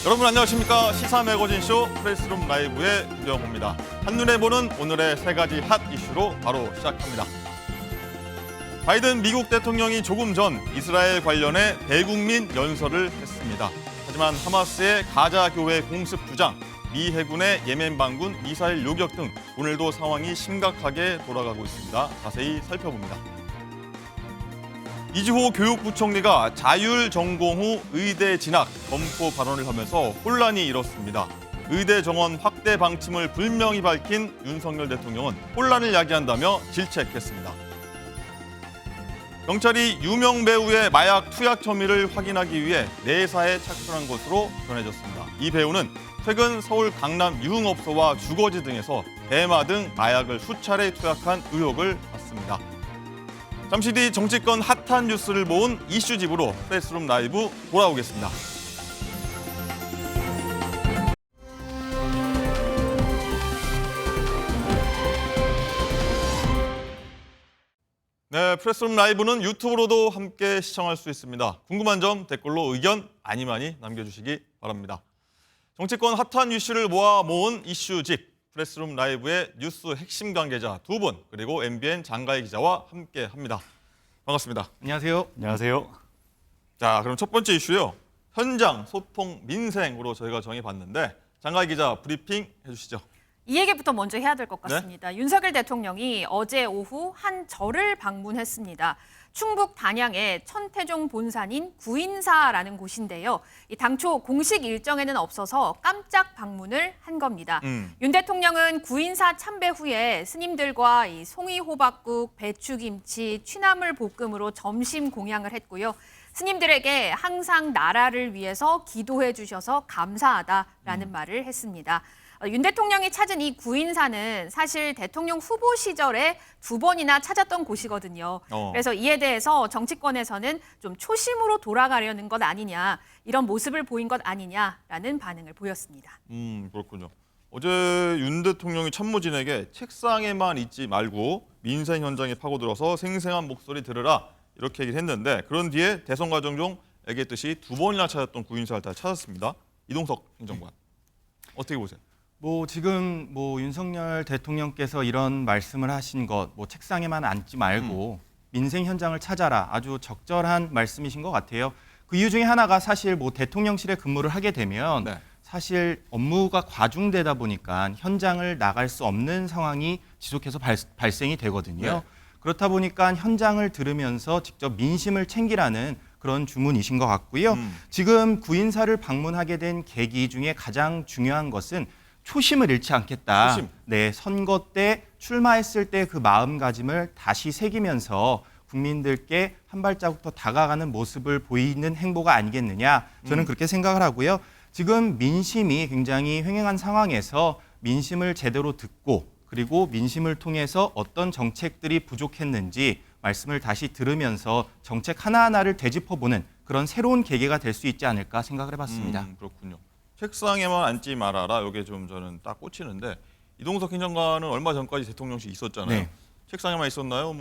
여러분 안녕하십니까. 시사 매거진쇼 프레스룸 라이브의 유영호입니다. 한눈에 보는 오늘의 세 가지 핫 이슈로 바로 시작합니다. 바이든 미국 대통령이 조금 전 이스라엘 관련해 대국민 연설을 했습니다. 하지만 하마스의 가자 교회 공습 주장, 미 해군의 예멘 반군 미사일 요격 등 오늘도 상황이 심각하게 돌아가고 있습니다. 자세히 살펴봅니다. 이주호 교육부총리가 자율 전공 후 의대 진학 검토 발언을 하면서 혼란이 일었습니다. 의대 정원 확대 방침을 분명히 밝힌 윤석열 대통령은 혼란을 야기한다며 질책했습니다. 경찰이 유명 배우의 마약 투약 혐의를 확인하기 위해 내사에 착수한 것으로 전해졌습니다. 이 배우는 최근 서울 강남 유흥업소와 주거지 등에서 대마 등 마약을 수차례 투약한 의혹을 받습니다. 잠시 뒤 정치권 핫한 뉴스를 모은 이슈집으로 프레스룸 라이브 돌아오겠습니다. 네, 프레스룸 라이브는 유튜브로도 함께 시청할 수 있습니다. 궁금한 점 댓글로 의견 많이 남겨주시기 바랍니다. 정치권 핫한 이슈를 모은 이슈집. 프레스룸 라이브의 뉴스 핵심 관계자 두 분, 그리고 MBN 장가희 기자와 함께합니다. 반갑습니다. 안녕하세요. 안녕하세요. 자, 그럼 첫 번째 이슈요. 현장, 소통, 민생으로 저희가 정해봤는데 장가희 기자 브리핑 해주시죠. 이 얘기부터 먼저 해야 될 것 같습니다. 네? 윤석열 대통령이 어제 오후 한 절을 방문했습니다. 충북 단양의 천태종 본산인 구인사라는 곳인데요. 당초 공식 일정에는 없어서 깜짝 방문을 한 겁니다. 윤 대통령은 구인사 참배 후에 스님들과 송이호박국, 배추김치, 취나물 볶음으로 점심 공양을 했고요. 스님들에게 항상 나라를 위해서 기도해 주셔서 감사하다라는 말을 했습니다. 윤 대통령이 찾은 이 구인사는 사실 대통령 후보 시절에 2번이나 찾았던 곳이거든요. 그래서 이에 대해서 정치권에서는 좀 초심으로 돌아가려는 것 아니냐, 이런 모습을 보인 것 아니냐라는 반응을 보였습니다. 그렇군요. 어제 윤 대통령이 참모진에게 책상에만 있지 말고 민생 현장에 파고들어서 생생한 목소리 들으라 이렇게 얘기를 했는데, 그런 뒤에 대선 과정 중 얘기했듯이 2번이나 찾았던 구인사를 다 찾았습니다. 이동석 행정관. 어떻게 보세요? 지금 윤석열 대통령께서 이런 말씀을 하신 것, 책상에만 앉지 말고 민생 현장을 찾아라, 아주 적절한 말씀이신 것 같아요. 그 이유 중에 하나가 사실 대통령실에 근무를 하게 되면 네. 사실 업무가 과중되다 보니까 현장을 나갈 수 없는 상황이 지속해서 발생이 되거든요. 네. 그렇다 보니까 현장을 들으면서 직접 민심을 챙기라는 그런 주문이신 것 같고요. 지금 구인사를 방문하게 된 계기 중에 가장 중요한 것은 초심을 잃지 않겠다. 초심. 네, 선거 때 출마했을 때 그 마음가짐을 다시 새기면서 국민들께 한 발자국 더 다가가는 모습을 보이는 행보가 아니겠느냐. 저는 그렇게 생각을 하고요. 지금 민심이 굉장히 횡행한 상황에서 민심을 제대로 듣고, 그리고 민심을 통해서 어떤 정책들이 부족했는지 말씀을 다시 들으면서 정책 하나하나를 되짚어보는 그런 새로운 계기가 될 수 있지 않을까 생각을 해봤습니다. 그렇군요. 책상에만 앉지 말아라. 이게 좀 저는 딱 꽂히는데, 이동석 행정관은 얼마 전까지 대통령실 있었잖아요. 네. 책상에만 있었나요?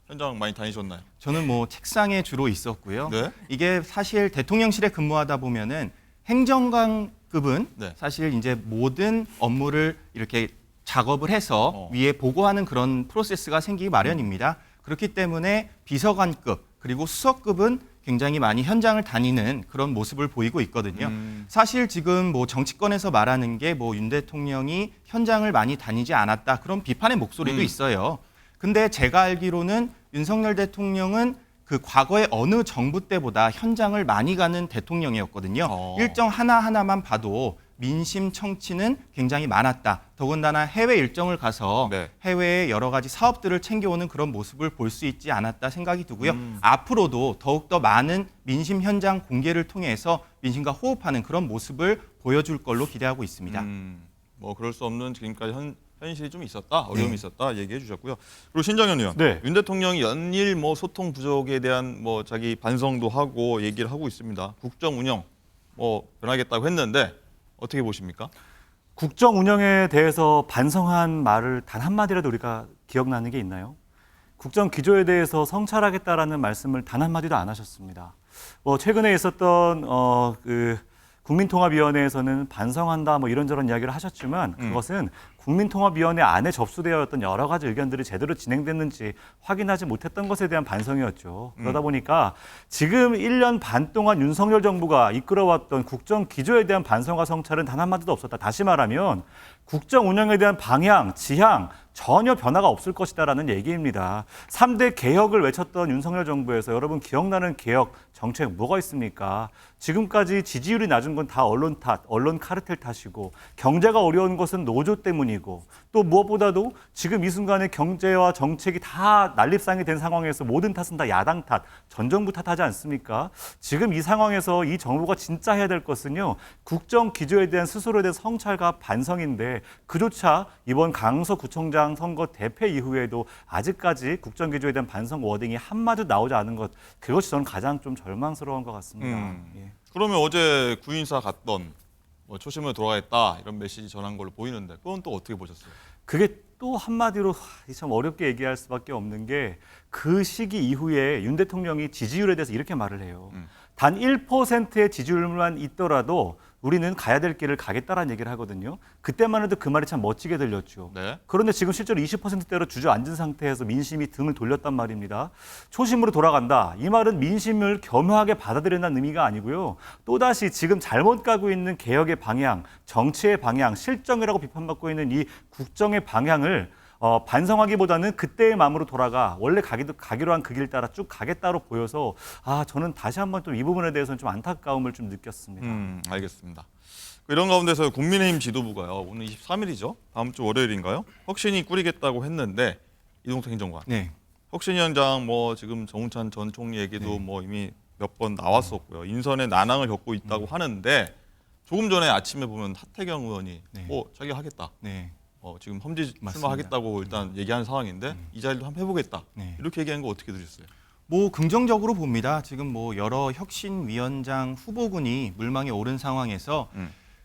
현장 많이 다니셨나요? 저는 책상에 주로 있었고요. 네? 이게 사실 대통령실에 근무하다 보면은 행정관급은 네. 사실 이제 모든 업무를 이렇게 작업을 해서 위에 보고하는 그런 프로세스가 생기기 마련입니다. 그렇기 때문에 비서관급 그리고 수석급은 굉장히 많이 현장을 다니는 그런 모습을 보이고 있거든요. 사실 지금 정치권에서 말하는 게 윤 대통령이 현장을 많이 다니지 않았다, 그런 비판의 목소리도 있어요. 근데 제가 알기로는 윤석열 대통령은 그 과거의 어느 정부 때보다 현장을 많이 가는 대통령이었거든요. 일정 하나하나만 봐도 민심 청취는 굉장히 많았다. 더군다나 해외 일정을 가서 네. 해외의 여러 가지 사업들을 챙겨오는 그런 모습을 볼 수 있지 않았다 생각이 들고요. 앞으로도 더욱더 많은 민심 현장 공개를 통해서 민심과 호흡하는 그런 모습을 보여줄 걸로 기대하고 있습니다. 그럴 수 없는 지금까지 현실이 좀 있었다, 어려움이 네. 있었다 얘기해 주셨고요. 그리고 신정현 의원, 네. 윤 대통령이 연일 소통 부족에 대한 자기 반성도 하고 얘기를 하고 있습니다. 국정 운영 변하겠다고 했는데 어떻게 보십니까? 국정 운영에 대해서 반성한 말을 단 한마디라도 우리가 기억나는 게 있나요? 국정 기조에 대해서 성찰하겠다라는 말씀을 단 한마디도 안 하셨습니다. 최근에 있었던 국민통합위원회에서는 반성한다 뭐 이런저런 이야기를 하셨지만 그것은 국민통합위원회 안에 접수되어 있던 여러 가지 의견들이 제대로 진행됐는지 확인하지 못했던 것에 대한 반성이었죠. 그러다 보니까 지금 1년 반 동안 윤석열 정부가 이끌어왔던 국정 기조에 대한 반성과 성찰은 단 한마디도 없었다. 다시 말하면 국정 운영에 대한 방향, 지향 전혀 변화가 없을 것이다라는 얘기입니다. 3대 개혁을 외쳤던 윤석열 정부에서 여러분 기억나는 개혁 정책 뭐가 있습니까? 지금까지 지지율이 낮은 건 다 언론 탓, 언론 카르텔 탓이고 경제가 어려운 것은 노조 때문이고 또 무엇보다도 지금 이 순간에 경제와 정책이 다 난립상이 된 상황에서 모든 탓은 다 야당 탓, 전 정부 탓하지 않습니까? 지금 이 상황에서 이 정부가 진짜 해야 될 것은요. 국정 기조에 대한 스스로에 대한 성찰과 반성인데 그조차 이번 강서 구청장 선거 대패 이후에도 아직까지 국정 기조에 대한 반성 워딩이 한마디도 나오지 않은 것 그것이 저는 가장 좀 절망스러운 것 같습니다. 예. 그러면 어제 구인사 갔던 뭐 초심을 돌아가겠다 이런 메시지 전한 걸로 보이는데 그건 또 어떻게 보셨어요? 그게 또 한마디로 참 어렵게 얘기할 수밖에 없는 게 그 시기 이후에 윤 대통령이 지지율에 대해서 이렇게 말을 해요. 단 1%의 지지율만 있더라도 우리는 가야 될 길을 가겠다라는 얘기를 하거든요. 그때만 해도 그 말이 참 멋지게 들렸죠. 네. 그런데 지금 실제로 20%대로 주저앉은 상태에서 민심이 등을 돌렸단 말입니다. 초심으로 돌아간다. 이 말은 민심을 겸허하게 받아들인다는 의미가 아니고요. 또다시 지금 잘못 가고 있는 개혁의 방향, 정치의 방향, 실정이라고 비판받고 있는 이 국정의 방향을 반성하기보다는 그때의 마음으로 돌아가 원래 가기로 한 그 길 따라 쭉 가겠다로 보여서 저는 다시 한번 또 이 부분에 대해서는 좀 안타까움을 좀 느꼈습니다. 알겠습니다. 이런 가운데서 국민의힘 지도부가요. 오늘 23일이죠. 다음 주 월요일인가요? 혁신이 꾸리겠다고 했는데 이동석 행정관. 네. 혁신위원장 뭐 지금 정우찬 전 총리 얘기도 뭐 이미 몇 번 나왔었고요. 인선에 난항을 겪고 있다고 하는데 조금 전에 아침에 보면 하태경 의원이 자기가 하겠다. 네. 지금 험지 맞습니다. 출마하겠다고 일단 얘기하는 상황인데 이 자리도 한번 해보겠다. 네. 이렇게 얘기한 거 어떻게 들으셨어요? 뭐 긍정적으로 봅니다. 지금 뭐 여러 혁신위원장 후보군이 물망에 오른 상황에서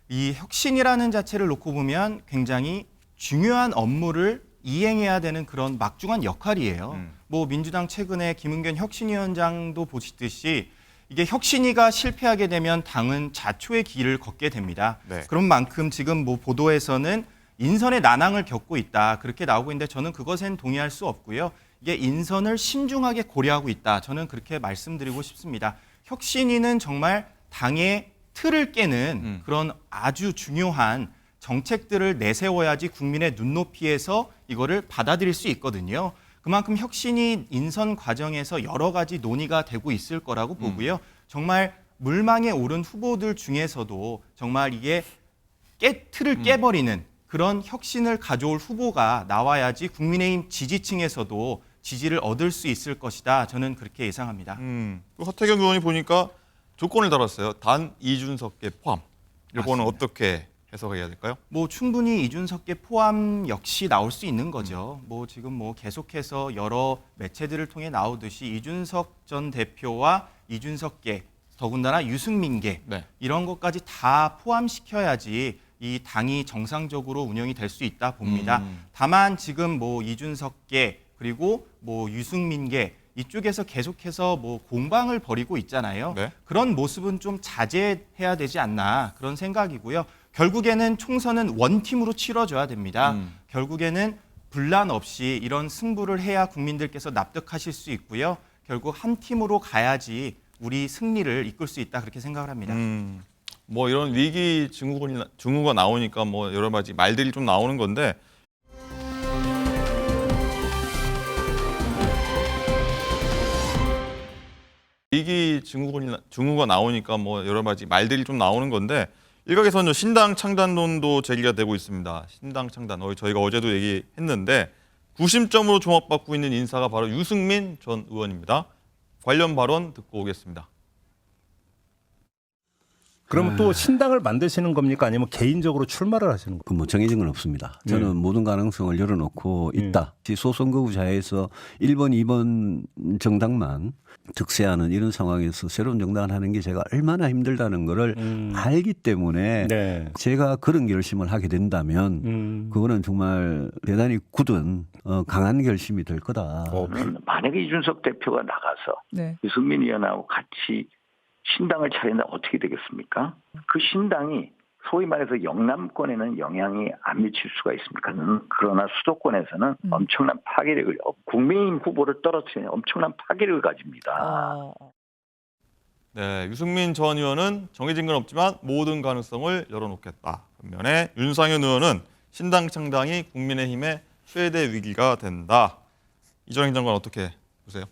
이 혁신이라는 자체를 놓고 보면 굉장히 중요한 업무를 이행해야 되는 그런 막중한 역할이에요. 뭐 민주당 최근에 김은겸 혁신위원장도 보시듯이 이게 혁신위가 실패하게 되면 당은 자초의 길을 걷게 됩니다. 네. 그런 만큼 지금 뭐 보도에서는 인선의 난항을 겪고 있다. 그렇게 나오고 있는데 저는 그것엔 동의할 수 없고요. 이게 인선을 신중하게 고려하고 있다. 저는 그렇게 말씀드리고 싶습니다. 혁신위는 정말 당의 틀을 깨는 그런 아주 중요한 정책들을 내세워야지 국민의 눈높이에서 이거를 받아들일 수 있거든요. 그만큼 혁신이 인선 과정에서 여러 가지 논의가 되고 있을 거라고 보고요. 정말 물망에 오른 후보들 중에서도 정말 이게 틀을 깨버리는 그런 혁신을 가져올 후보가 나와야지 국민의힘 지지층에서도 지지를 얻을 수 있을 것이다. 저는 그렇게 예상합니다. 하태경 의원이 보니까 조건을 달았어요. 단 이준석계 포함. 이거는 맞습니다. 어떻게 해석해야 될까요? 뭐 충분히 이준석계 포함 역시 나올 수 있는 거죠. 뭐 지금 뭐 계속해서 여러 매체들을 통해 나오듯이 이준석 전 대표와 이준석계 더군다나 유승민계 이런 것까지 다 포함시켜야지 이 당이 정상적으로 운영이 될 수 있다 봅니다. 다만 지금 뭐 이준석계 그리고 뭐 유승민계 이쪽에서 계속해서 뭐 공방을 벌이고 있잖아요. 네. 그런 모습은 좀 자제해야 되지 않나 그런 생각이고요. 결국에는 총선은 원팀으로 치러져야 됩니다. 결국에는 분란 없이 이런 승부를 해야 국민들께서 납득하실 수 있고요. 결국 한 팀으로 가야지 우리 승리를 이끌 수 있다 그렇게 생각을 합니다. 뭐 이런 위기 증후가 나오니까 뭐 여러 가지 말들이 좀 나오는 건데 위기 증후가 나오니까 뭐 여러 가지 말들이 좀 나오는 건데 일각에서는 신당 창단론도 제기가 되고 있습니다. 신당 창단 저희가 어제도 얘기했는데 구심점으로 주목받고 있는 인사가 바로 유승민 전 의원입니다. 관련 발언 듣고 오겠습니다. 그러면 또 신당을 만드시는 겁니까? 아니면 개인적으로 출마를 하시는 겁니까? 뭐 정해진 건 없습니다. 저는 모든 가능성을 열어놓고 있다. 소선거구 자해에서 1번, 2번 정당만 득세하는 이런 상황에서 새로운 정당을 하는 게 제가 얼마나 힘들다는 거를 알기 때문에 제가 그런 결심을 하게 된다면 그거는 정말 대단히 굳은 강한 결심이 될 거다. 만약에 이준석 대표가 나가서 유승민 의원하고 같이 신당을 차린다 어떻게 되겠습니까? 그 신당이 소위 말해서 영남권에는 영향이 안 미칠 수가 있습니까? 그러나 수도권에서는 엄청난 파괴력을, 국민의힘 후보를 떨어뜨리는 엄청난 파괴력을 가집니다. 네, 유승민 전 의원은 정해진 건 없지만 모든 가능성을 열어놓겠다. 반면에 윤상현 의원은 신당 창당이 국민의힘의 최대 위기가 된다. 이전 행정관 어떻게 보세요?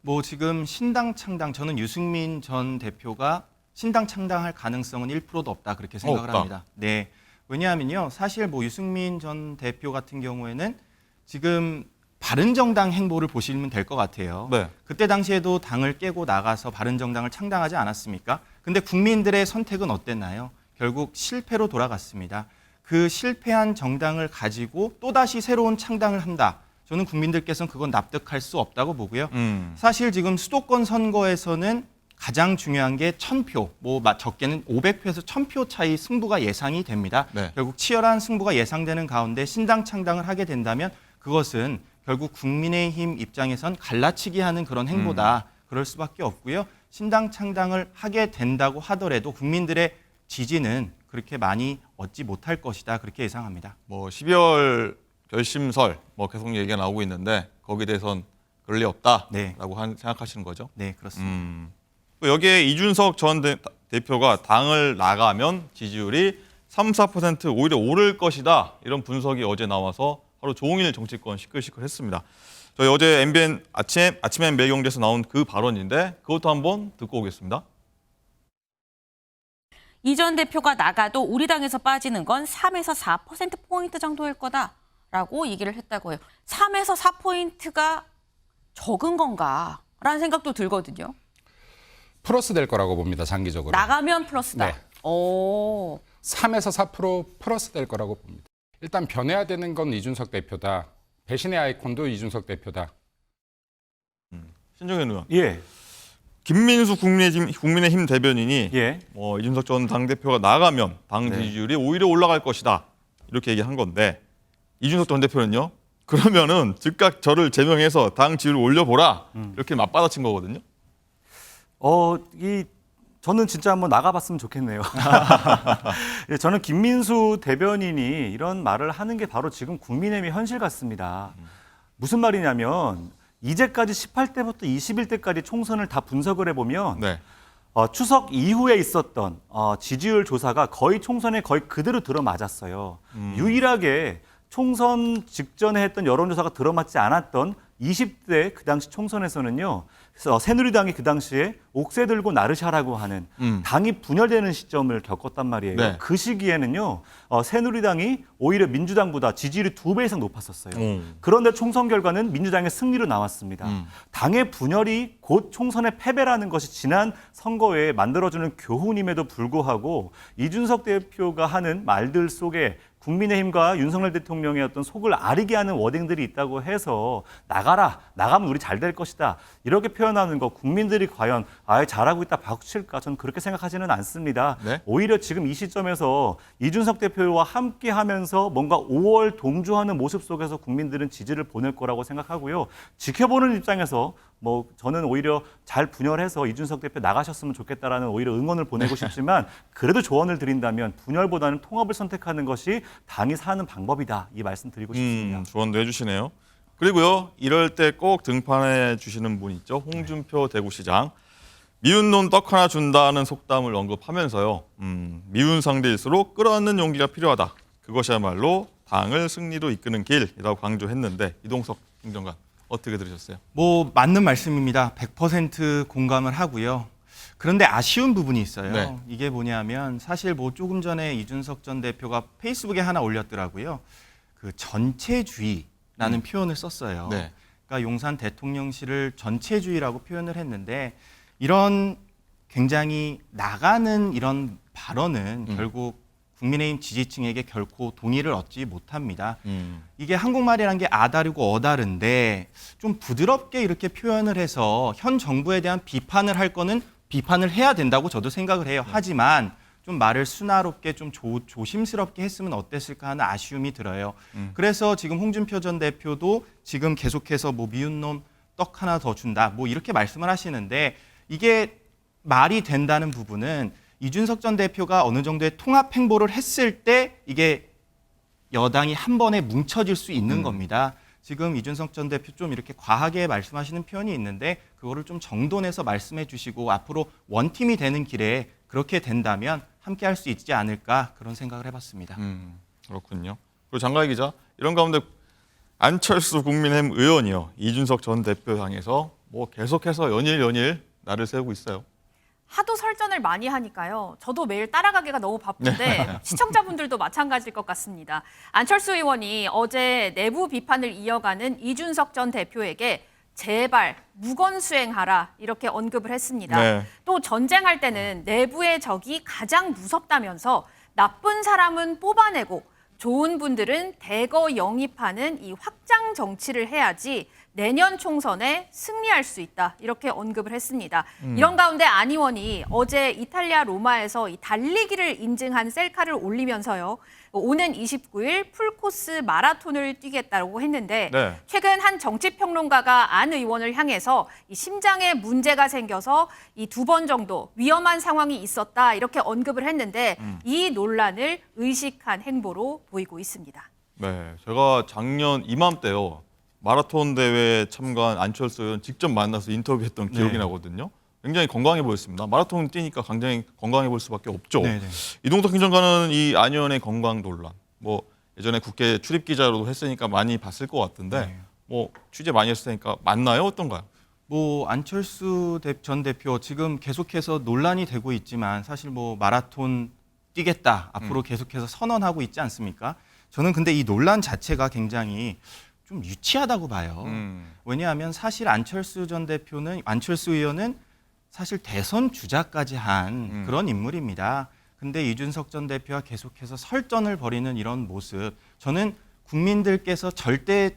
뭐 지금 신당 창당, 저는 유승민 전 대표가 신당 창당할 가능성은 1%도 없다 그렇게 생각을 없다. 합니다. 네, 왜냐하면요, 사실 뭐 유승민 전 대표 같은 경우에는 지금 바른정당 행보를 보시면 될 것 같아요. 네. 그때 당시에도 당을 깨고 나가서 바른정당을 창당하지 않았습니까? 근데 국민들의 선택은 어땠나요? 결국 실패로 돌아갔습니다. 그 실패한 정당을 가지고 또다시 새로운 창당을 한다. 저는 국민들께서는 그건 납득할 수 없다고 보고요. 사실 지금 수도권 선거에서는 가장 중요한 게 1000표, 뭐 적게는 500표에서 1000표 차이 승부가 예상이 됩니다. 네. 결국 치열한 승부가 예상되는 가운데 신당 창당을 하게 된다면 그것은 결국 국민의힘 입장에선 갈라치기 하는 그런 행보다. 그럴 수밖에 없고요. 신당 창당을 하게 된다고 하더라도 국민들의 지지는 그렇게 많이 얻지 못할 것이다. 그렇게 예상합니다. 뭐 12월 결심설 뭐 계속 얘기가 나오고 있는데 거기에 대해선 그럴 리 없다라고 네. 생각하시는 거죠? 네, 그렇습니다. 또 여기에 이준석 전 대표가 당을 나가면 지지율이 3~4% 오히려 오를 것이다. 이런 분석이 어제 나와서 하루 종일 정치권 시끌시끌했습니다. 저희 어제 MBN 아침엔 매경제에서 나온 그 발언인데 그것도 한번 듣고 오겠습니다. 이 전 대표가 나가도 우리 당에서 빠지는 건 3에서 4%포인트 정도일 거다라고 얘기를 했다고 해요. 3에서 4포인트가 적은 건가라는 생각도 들거든요. 플러스 될 거라고 봅니다. 장기적으로. 나가면 플러스다. 네. 오. 3에서 4% 플러스 될 거라고 봅니다. 일단 변해야 되는 건 이준석 대표다. 배신의 아이콘도 이준석 대표다. 신정현 의원. 예, 김민수 국민의힘 대변인이 예. 이준석 전 당대표가 나가면 당 네. 지지율이 오히려 올라갈 것이다. 이렇게 얘기한 건데 이준석 전 대표는요. 그러면은 즉각 저를 제명해서 당 지지율을 올려보라. 이렇게 맞받아친 거거든요. 저는 진짜 한번 나가봤으면 좋겠네요. 예, 저는 김민수 대변인이 이런 말을 하는 게 바로 지금 국민의힘의 현실 같습니다. 무슨 말이냐면 이제까지 18대부터 21대까지 총선을 다 분석을 해보면 네. 추석 이후에 있었던 지지율 조사가 거의 총선에 거의 그대로 들어맞았어요. 유일하게 총선 직전에 했던 여론조사가 들어맞지 않았던 20대 그 당시 총선에서는요. 그래서 새누리당이 그 당시에 옥새 들고 나르샤라고 하는 당이 분열되는 시점을 겪었단 말이에요. 네. 그 시기에는요. 새누리당이 오히려 민주당보다 지지율이 2배 이상 높았었어요. 그런데 총선 결과는 민주당의 승리로 나왔습니다. 당의 분열이 곧 총선의 패배라는 것이 지난 선거에 만들어주는 교훈임에도 불구하고 이준석 대표가 하는 말들 속에 국민의힘과 윤석열 대통령의 어떤 속을 아리게 하는 워딩들이 있다고 해서 나가라, 나가면 우리 잘 될 것이다. 이렇게 표현하는 거 국민들이 과연 잘하고 있다 박수칠까? 저는 그렇게 생각하지는 않습니다. 네? 오히려 지금 이 시점에서 이준석 대표와 함께 하면서 뭔가 5월 동조하는 모습 속에서 국민들은 지지를 보낼 거라고 생각하고요. 지켜보는 입장에서 뭐 저는 오히려 잘 분열해서 이준석 대표 나가셨으면 좋겠다라는 오히려 응원을 보내고 싶지만 그래도 조언을 드린다면 분열보다는 통합을 선택하는 것이 당이 사는 방법이다. 이 말씀 드리고 싶습니다. 조언도 해주시네요. 그리고요. 이럴 때 꼭 등판해 주시는 분 있죠. 홍준표 대구시장. 미운 놈 떡 하나 준다는 속담을 언급하면서요. 미운 상대일수록 끌어안는 용기가 필요하다. 그것이야말로 당을 승리로 이끄는 길이라고 강조했는데 이동석 행정관 어떻게 들으셨어요? 뭐 맞는 말씀입니다. 100% 공감을 하고요. 그런데 아쉬운 부분이 있어요. 네. 이게 뭐냐면 사실 뭐 조금 전에 이준석 전 대표가 페이스북에 하나 올렸더라고요. 그 전체주의라는 표현을 썼어요. 네. 그러니까 용산 대통령실을 전체주의라고 표현을 했는데 이런 굉장히 나가는 이런 발언은 결국 국민의힘 지지층에게 결코 동의를 얻지 못합니다. 이게 한국말이라는 게 아다르고 어다른데 좀 부드럽게 이렇게 표현을 해서 현 정부에 대한 비판을 할 거는 비판을 해야 된다고 저도 생각을 해요. 하지만 좀 말을 순화롭게 좀 조심스럽게 했으면 어땠을까 하는 아쉬움이 들어요. 그래서 지금 홍준표 전 대표도 지금 계속해서 뭐 미운 놈 떡 하나 더 준다 뭐 이렇게 말씀을 하시는데 이게 말이 된다는 부분은 이준석 전 대표가 어느 정도의 통합 행보를 했을 때 이게 여당이 한 번에 뭉쳐질 수 있는 겁니다. 지금 이준석 전 대표 좀 이렇게 과하게 말씀하시는 표현이 있는데 그거를 좀 정돈해서 말씀해 주시고 앞으로 원팀이 되는 길에 그렇게 된다면 함께 할 수 있지 않을까 그런 생각을 해봤습니다. 그렇군요. 그리고 장가희 기자, 이런 가운데 안철수 국민의힘 의원이요, 이준석 전 대표 향해서 뭐 계속해서 연일 날을 세우고 있어요. 하도 설전을 많이 하니까요. 저도 매일 따라가기가 너무 바쁜데 시청자분들도 마찬가지일 것 같습니다. 안철수 의원이 어제 내부 비판을 이어가는 이준석 전 대표에게 제발 무건수행하라 이렇게 언급을 했습니다. 네. 또 전쟁할 때는 내부의 적이 가장 무섭다면서 나쁜 사람은 뽑아내고 좋은 분들은 대거 영입하는 이 확장 정치를 해야지 내년 총선에 승리할 수 있다 이렇게 언급을 했습니다. 이런 가운데 안 의원이 어제 이탈리아 로마에서 이 달리기를 인증한 셀카를 올리면서요. 오는 29일 풀코스 마라톤을 뛰겠다고 했는데 네. 최근 한 정치평론가가 안 의원을 향해서 이 심장에 문제가 생겨서 이 2번 정도 위험한 상황이 있었다 이렇게 언급을 했는데 이 논란을 의식한 행보로 보이고 있습니다. 네, 제가 작년 이맘때요, 마라톤 대회에 참가한 안철수 의원 직접 만나서 인터뷰했던 기억이 나거든요. 굉장히 건강해 보였습니다. 마라톤 뛰니까 굉장히 건강해 보일 수밖에 없죠. 네네. 이동석 행정관은 이 안 의원의 건강 논란, 뭐 예전에 국회 출입 기자로도 했으니까 많이 봤을 것 같은데, 네. 뭐 취재 많이 했으니까 맞나요? 어떤가요? 뭐 안철수 전 대표 지금 계속해서 논란이 되고 있지만 사실 뭐 마라톤 뛰겠다 앞으로 계속해서 선언하고 있지 않습니까? 저는 근데 이 논란 자체가 굉장히 좀 유치하다고 봐요. 왜냐하면 사실 안철수 의원은 사실 대선 주자까지 한 그런 인물입니다. 근데 이준석 전 대표가 계속해서 설전을 벌이는 이런 모습, 저는 국민들께서 절대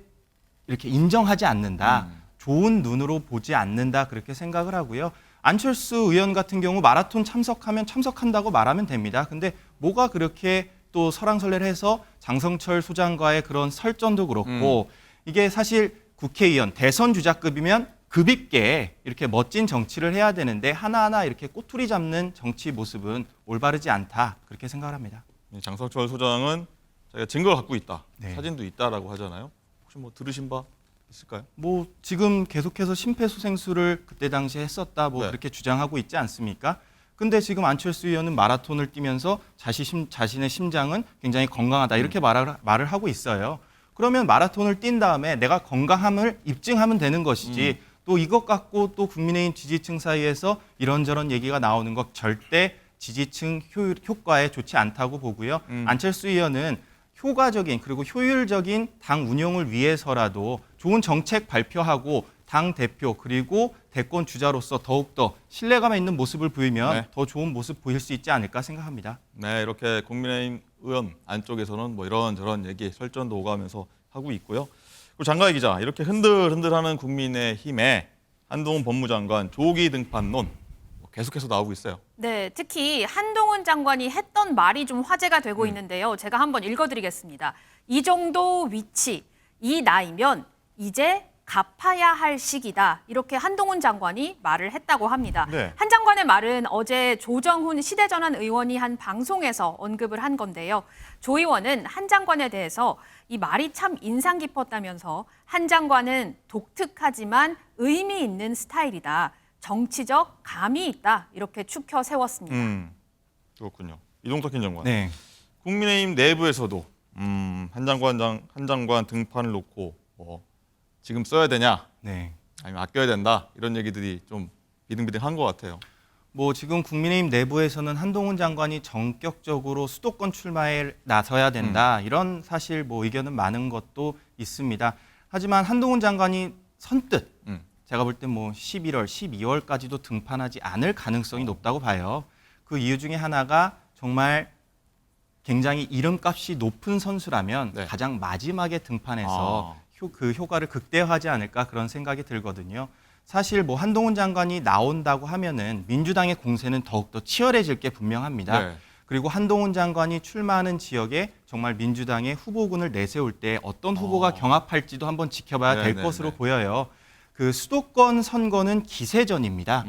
이렇게 인정하지 않는다. 좋은 눈으로 보지 않는다. 그렇게 생각을 하고요. 안철수 의원 같은 경우 마라톤 참석하면 참석한다고 말하면 됩니다. 근데 뭐가 그렇게 또 설왕설래를 해서 장성철 소장과의 그런 설전도 그렇고 이게 사실 국회의원 대선 주자급이면 급입게 이렇게 멋진 정치를 해야 되는데 하나하나 이렇게 꼬투리 잡는 정치 모습은 올바르지 않다. 그렇게 생각을 합니다. 장성철 소장은 자기가 증거를 갖고 있다, 네. 사진도 있다라고 하잖아요. 혹시 뭐 들으신 바 있을까요? 뭐 지금 계속해서 심폐소생술을 그때 당시에 했었다 뭐 네. 그렇게 주장하고 있지 않습니까? 근데 지금 안철수 의원은 마라톤을 뛰면서 자신의 심장은 굉장히 건강하다 이렇게 말을 하고 있어요. 그러면 마라톤을 뛴 다음에 내가 건강함을 입증하면 되는 것이지 또 이것 갖고 또 국민의힘 지지층 사이에서 이런저런 얘기가 나오는 것 절대 지지층 효과에 좋지 않다고 보고요. 안철수 의원은 효과적인 그리고 효율적인 당 운영을 위해서라도 좋은 정책 발표하고 당 대표 그리고 대권 주자로서 더욱더 신뢰감 있는 모습을 보이면 네. 더 좋은 모습 보일 수 있지 않을까 생각합니다. 네, 이렇게 국민의힘 의원 안쪽에서는 뭐 이런저런 얘기, 설전도 오가면서 하고 있고요. 그리고 장가희 기자, 이렇게 흔들흔들하는 국민의힘에 한동훈 법무장관 조기 등판론 계속해서 나오고 있어요. 네, 특히 한동훈 장관이 했던 말이 좀 화제가 되고 있는데요. 제가 한번 읽어드리겠습니다. 이 정도 위치, 이 나이면 이제 갚아야 할 시기다. 이렇게 한동훈 장관이 말을 했다고 합니다. 네. 한 장관의 말은 어제 조정훈 시대전환 의원이 한 방송에서 언급을 한 건데요. 조 의원은 한 장관에 대해서 이 말이 참 인상 깊었다면서 한 장관은 독특하지만 의미 있는 스타일이다. 정치적 감이 있다. 이렇게 추켜 세웠습니다. 그렇군요. 이동석 행정관. 네. 국민의힘 내부에서도 한 장관 등판을 놓고 뭐 지금 써야 되냐, 네. 아니면 아껴야 된다 이런 얘기들이 좀 비등비등한 것 같아요. 뭐 지금 국민의힘 내부에서는 한동훈 장관이 전격적으로 수도권 출마에 나서야 된다 이런 사실 뭐 의견은 많은 것도 있습니다. 하지만 한동훈 장관이 선뜻 제가 볼 때 뭐 11월, 12월까지도 등판하지 않을 가능성이 높다고 봐요. 그 이유 중에 하나가 정말 굉장히 이름값이 높은 선수라면 네. 가장 마지막에 등판해서 그 효과를 극대화하지 않을까 그런 생각이 들거든요. 사실 뭐 한동훈 장관이 나온다고 하면은 민주당의 공세는 더욱더 치열해질 게 분명합니다. 네. 그리고 한동훈 장관이 출마하는 지역에 정말 민주당의 후보군을 내세울 때 어떤 후보가 경합할지도 한번 지켜봐야 될 네네네. 것으로 보여요. 그 수도권 선거는 기세전입니다.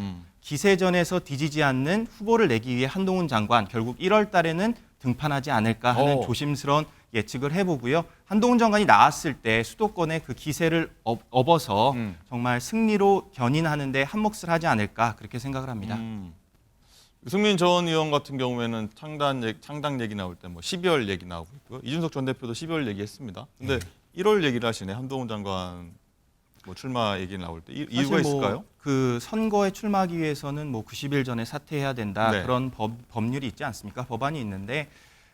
기세전에서 뒤지지 않는 후보를 내기 위해 한동훈 장관 결국 1월 달에는 등판하지 않을까 하는 조심스러운 예측을 해보고요. 한동훈 장관이 나왔을 때 수도권의 그 기세를 업어서 정말 승리로 견인하는 데 한몫을 하지 않을까 그렇게 생각을 합니다. 유승민 전 의원 같은 경우에는 창당 얘기 나올 때 뭐 12월 얘기 나오고 있고요. 이준석 전 대표도 12월 얘기했습니다. 근데 1월 얘기를 하시네. 한동훈 장관 뭐 출마 얘기 나올 때 이유가 있을까요? 그 선거에 출마하기 위해서는 뭐 90일 전에 사퇴해야 된다 네. 그런 법률이 있지 않습니까? 법안이 있는데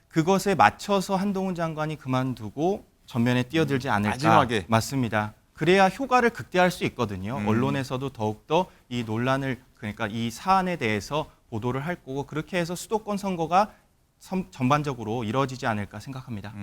그것에 맞춰서 한동훈 장관이 그만두고 전면에 뛰어들지 않을까. 마지막에. 맞습니다. 그래야 효과를 극대화할 수 있거든요. 언론에서도 더욱더 이 논란을 그러니까 이 사안에 대해서 보도를 할 거고 그렇게 해서 수도권 선거가 전반적으로 이루어지지 않을까 생각합니다.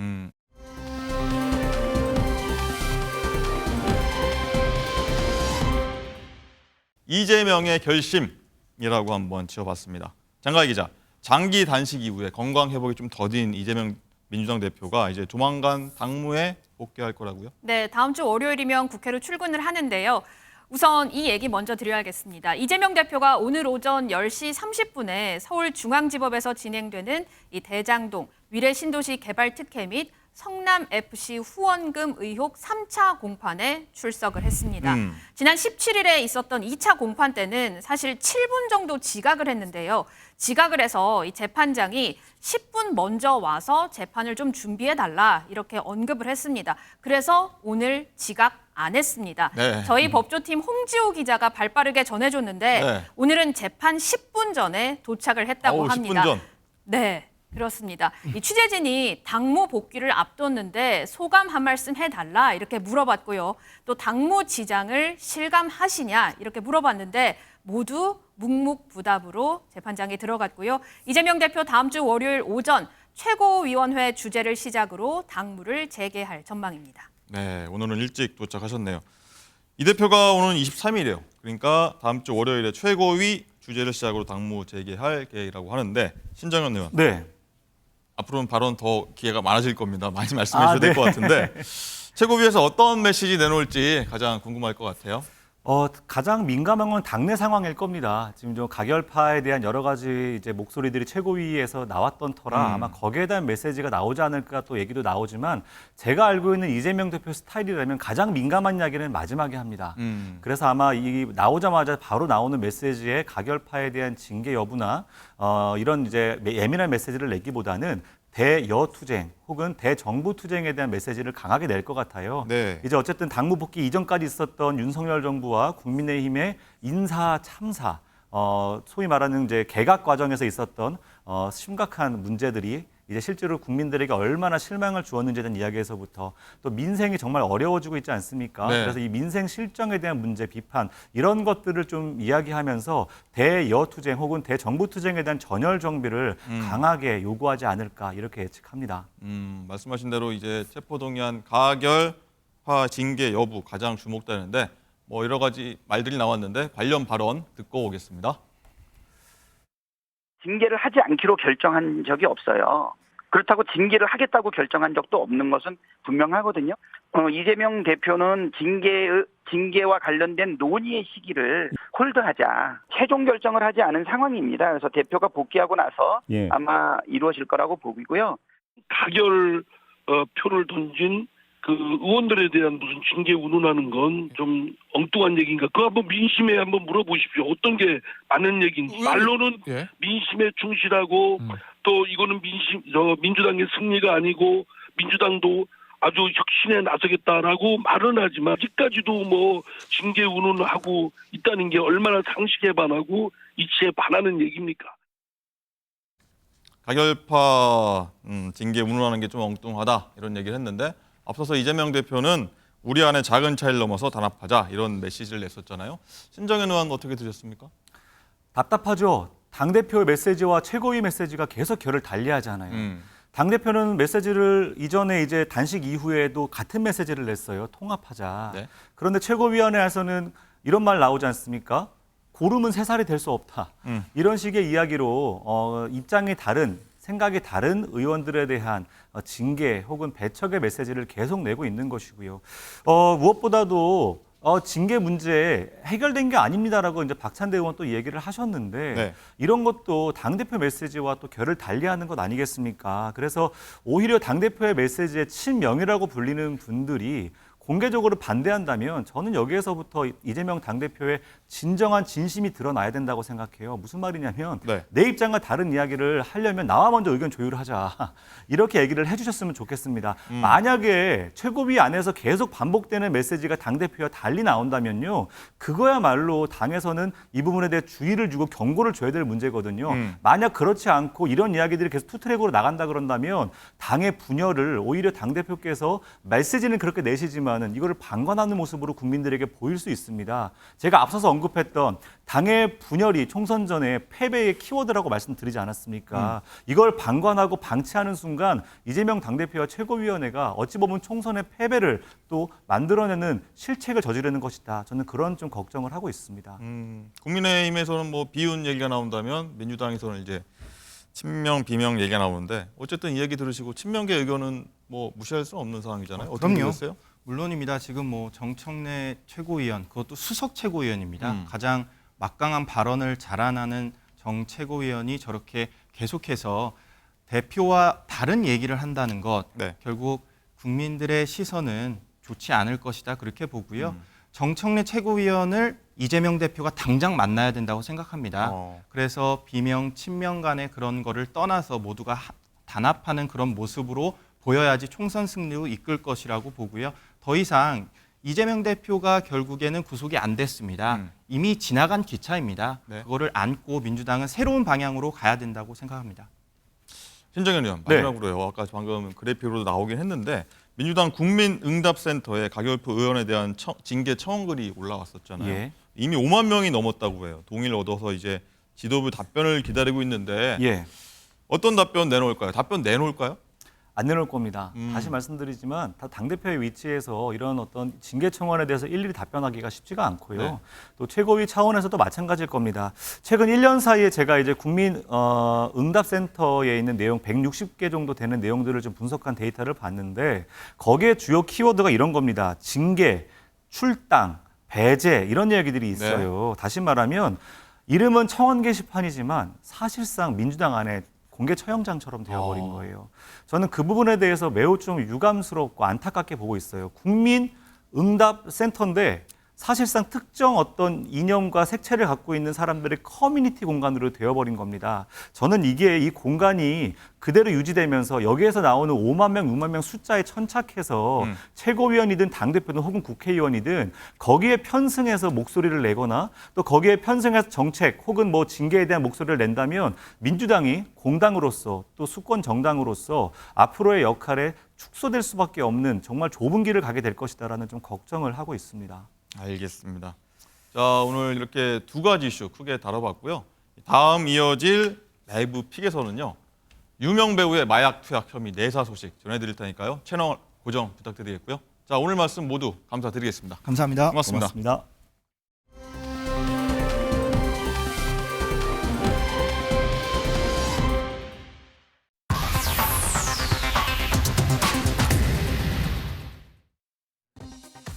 이재명의 결심이라고 한번 지어봤습니다. 장가희 기자, 장기 단식 이후에 건강 회복이 좀 더딘 이재명 민주당 대표가 이제 조만간 당무에 복귀할 거라고요? 네, 다음 주 월요일이면 국회로 출근을 하는데요. 우선 이 얘기 먼저 드려야겠습니다. 이재명 대표가 오늘 오전 10시 30분에 서울중앙지법에서 진행되는 이 대장동 위례신도시 개발 특혜 및 성남FC 후원금 의혹 3차 공판에 출석을 했습니다. 지난 17일에 있었던 2차 공판 때는 사실 7분 정도 지각을 했는데요. 지각을 해서 이 재판장이 10분 먼저 와서 재판을 좀 준비해달라 이렇게 언급을 했습니다. 그래서 오늘 지각 안 했습니다. 네. 저희 법조팀 홍지호 기자가 발빠르게 전해줬는데 네. 오늘은 재판 10분 전에 도착을 했다고 합니다. 10분 전. 네, 그렇습니다. 이 취재진이 당무 복귀를 앞뒀는데 소감 한 말씀 해달라 이렇게 물어봤고요. 또 당무 지장을 실감하시냐 이렇게 물어봤는데 모두 묵묵부답으로 재판장에 들어갔고요. 이재명 대표 다음 주 월요일 오전 최고위원회 주재를 시작으로 당무를 재개할 전망입니다. 네, 오늘은 일찍 도착하셨네요. 이 대표가 오는 23일이에요. 그러니까 다음 주 월요일에 최고위 주재를 시작으로 당무 재개할 계획이라고 하는데 신정현 의원. 네. 앞으로는 발언 더 기회가 많아질 겁니다. 많이 말씀해 주셔야 될 것 같은데 최고위에서 어떤 메시지 내놓을지 가장 궁금할 것 같아요. 가장 민감한 건 당내 상황일 겁니다. 지금 좀 가결파에 대한 여러 가지 이제 목소리들이 최고위에서 나왔던 터라 아마 거기에 대한 메시지가 나오지 않을까 또 얘기도 나오지만 제가 알고 있는 이재명 대표 스타일이라면 가장 민감한 이야기는 마지막에 합니다. 그래서 아마 이 나오자마자 바로 나오는 메시지에 가결파에 대한 징계 여부나 이런 이제 예민한 메시지를 내기보다는 대여투쟁 혹은 대정부 투쟁에 대한 메시지를 강하게 낼 것 같아요. 네. 이제 어쨌든 당무 복귀 이전까지 있었던 윤석열 정부와 국민의힘의 인사 참사, 소위 말하는 이제 개각 과정에서 있었던 심각한 문제들이 이제 실제로 국민들에게 얼마나 실망을 주었는지에 대한 이야기에서부터 또 민생이 정말 어려워지고 있지 않습니까? 네. 그래서 이 민생 실정에 대한 문제 비판 이런 것들을 좀 이야기하면서 대여투쟁 혹은 대정부투쟁에 대한 전열 정비를 강하게 요구하지 않을까 이렇게 예측합니다. 말씀하신 대로 이제 체포동의안 가결화 징계 여부 가장 주목되는데 뭐 여러 가지 말들이 나왔는데 관련 발언 듣고 오겠습니다. 징계를 하지 않기로 결정한 적이 없어요. 그렇다고 징계를 하겠다고 결정한 적도 없는 것은 분명하거든요. 이재명 대표는 징계와 관련된 논의의 시기를 홀드하자. 최종 결정을 하지 않은 상황입니다. 그래서 대표가 복귀하고 나서 아마 이루어질 거라고 보이고요. 가결 표를 던진 그 의원들에 대한 무슨 징계 운운하는 건 좀 엉뚱한 얘기인가? 그거 한번 민심에 한번 물어보십시오. 어떤 게 맞는 얘기인지. 말로는 민심에 충실하고 또 이거는 민주당의 승리가 아니고 민주당도 아주 혁신에 나서겠다라고 말은 하지만 아직까지도 뭐 징계 운운하고 있다는 게 얼마나 상식에 반하고 이치에 반하는 얘기입니까? 가결파 징계 운운하는 게 좀 엉뚱하다 이런 얘기를 했는데 앞서서 이재명 대표는 우리 안에 작은 차이를 넘어서 단합하자 이런 메시지를 냈었잖아요. 신정현 의원 어떻게 들으셨습니까? 답답하죠. 당대표의 메시지와 최고위 메시지가 계속 결을 달리하잖아요. 당대표는 메시지를 이전에 이제 단식 이후에도 같은 메시지를 냈어요. 통합하자. 네. 그런데 최고위원회에서는 이런 말 나오지 않습니까? 고름은 3살이 될 수 없다. 이런 식의 이야기로 입장이 다른 생각이 다른 의원들에 대한 징계 혹은 배척의 메시지를 계속 내고 있는 것이고요. 무엇보다도 징계 문제 해결된 게 아닙니다라고 이제 박찬대 의원 또 얘기를 하셨는데 네. 이런 것도 당대표 메시지와 또 결을 달리하는 것 아니겠습니까? 그래서 오히려 당대표의 메시지에 친명이라고 불리는 분들이 공개적으로 반대한다면 저는 여기에서부터 이재명 당대표의 진정한 진심이 드러나야 된다고 생각해요. 무슨 말이냐면 네. 내 입장과 다른 이야기를 하려면 나와 먼저 의견 조율을 하자. 이렇게 얘기를 해주셨으면 좋겠습니다. 만약에 최고위 안에서 계속 반복되는 메시지가 당대표와 달리 나온다면요. 그거야말로 당에서는 이 부분에 대해 주의를 주고 경고를 줘야 될 문제거든요. 만약 그렇지 않고 이런 이야기들이 계속 투트랙으로 나간다 그런다면 당의 분열을 오히려 당대표께서 메시지는 그렇게 내시지만 이거를 방관하는 모습으로 국민들에게 보일 수 있습니다. 제가 앞서서 언급했던 당의 분열이 총선 전에 패배의 키워드라고 말씀드리지 않았습니까? 이걸 방관하고 방치하는 순간 이재명 당대표와 최고위원회가 어찌 보면 총선의 패배를 또 만들어내는 실책을 저지르는 것이다. 저는 그런 좀 걱정을 하고 있습니다. 국민의힘에서는 뭐 비윤 얘기가 나온다면 민주당에서는 이제 친명, 비명 얘기가 나오는데 어쨌든 이 얘기 들으시고 친명계 의견은 뭐 무시할 수 없는 상황이잖아요. 어떻게 그럼요. 보셨어요? 물론입니다. 지금 뭐 정청래 최고위원, 그것도 수석 최고위원입니다. 가장 막강한 발언을 자랑하는 정 최고위원이 저렇게 계속해서 대표와 다른 얘기를 한다는 것, 네. 결국 국민들의 시선은 좋지 않을 것이다 그렇게 보고요. 정청래 최고위원을 이재명 대표가 당장 만나야 된다고 생각합니다. 그래서 비명, 친명 간의 그런 거를 떠나서 모두가 단합하는 그런 모습으로 보여야지 총선 승리로 이끌 것이라고 보고요. 더 이상 이재명 대표가 결국에는 구속이 안 됐습니다. 이미 지나간 기차입니다. 네. 그거를 안고 민주당은 새로운 방향으로 가야 된다고 생각합니다. 신정현 의원 마지막으로요. 아까 방금 그래픽으로 나오긴 했는데 민주당 국민응답센터에 가결표 의원에 대한 징계 청원글이 올라왔었잖아요. 예. 이미 5만 명이 넘었다고 해요. 동의를 얻어서 이제 지도부 답변을 기다리고 있는데 예. 어떤 답변 내놓을까요? 답변 내놓을까요? 안 내놓을 겁니다. 다시 말씀드리지만 다 당대표의 위치에서 이런 어떤 징계 청원에 대해서 일일이 답변하기가 쉽지가 않고요. 네. 또 최고위 차원에서도 마찬가지일 겁니다. 최근 1년 사이에 제가 이제 국민 응답센터에 있는 내용 160개 정도 되는 내용들을 좀 분석한 데이터를 봤는데 거기에 주요 키워드가 이런 겁니다. 징계, 출당, 배제 이런 이야기들이 있어요. 다시 말하면 이름은 청원 게시판이지만 사실상 민주당 안에 공개 처형장처럼 되어버린 거예요. 저는 그 부분에 대해서 매우 좀 유감스럽고 안타깝게 보고 있어요. 국민응답센터인데 사실상 특정 어떤 이념과 색채를 갖고 있는 사람들의 커뮤니티 공간으로 되어버린 겁니다. 저는 이게 이 공간이 그대로 유지되면서 여기에서 나오는 5만 명, 6만 명 숫자에 천착해서 최고위원이든 당대표든 혹은 국회의원이든 거기에 편승해서 목소리를 내거나 또 거기에 편승해서 정책 혹은 뭐 징계에 대한 목소리를 낸다면 민주당이 공당으로서 또 수권 정당으로서 앞으로의 역할에 축소될 수밖에 없는 정말 좁은 길을 가게 될 것이다라는 좀 걱정을 하고 있습니다. 알겠습니다. 자, 오늘 이렇게 두 가지 이슈 크게 다뤄봤고요. 다음 이어질 라이브 픽에서는요. 유명 배우의 마약 투약 혐의 내사 소식 전해드릴 테니까요. 채널 고정 부탁드리겠고요. 자, 오늘 말씀 모두 감사드리겠습니다. 감사합니다. 고맙습니다. 고맙습니다.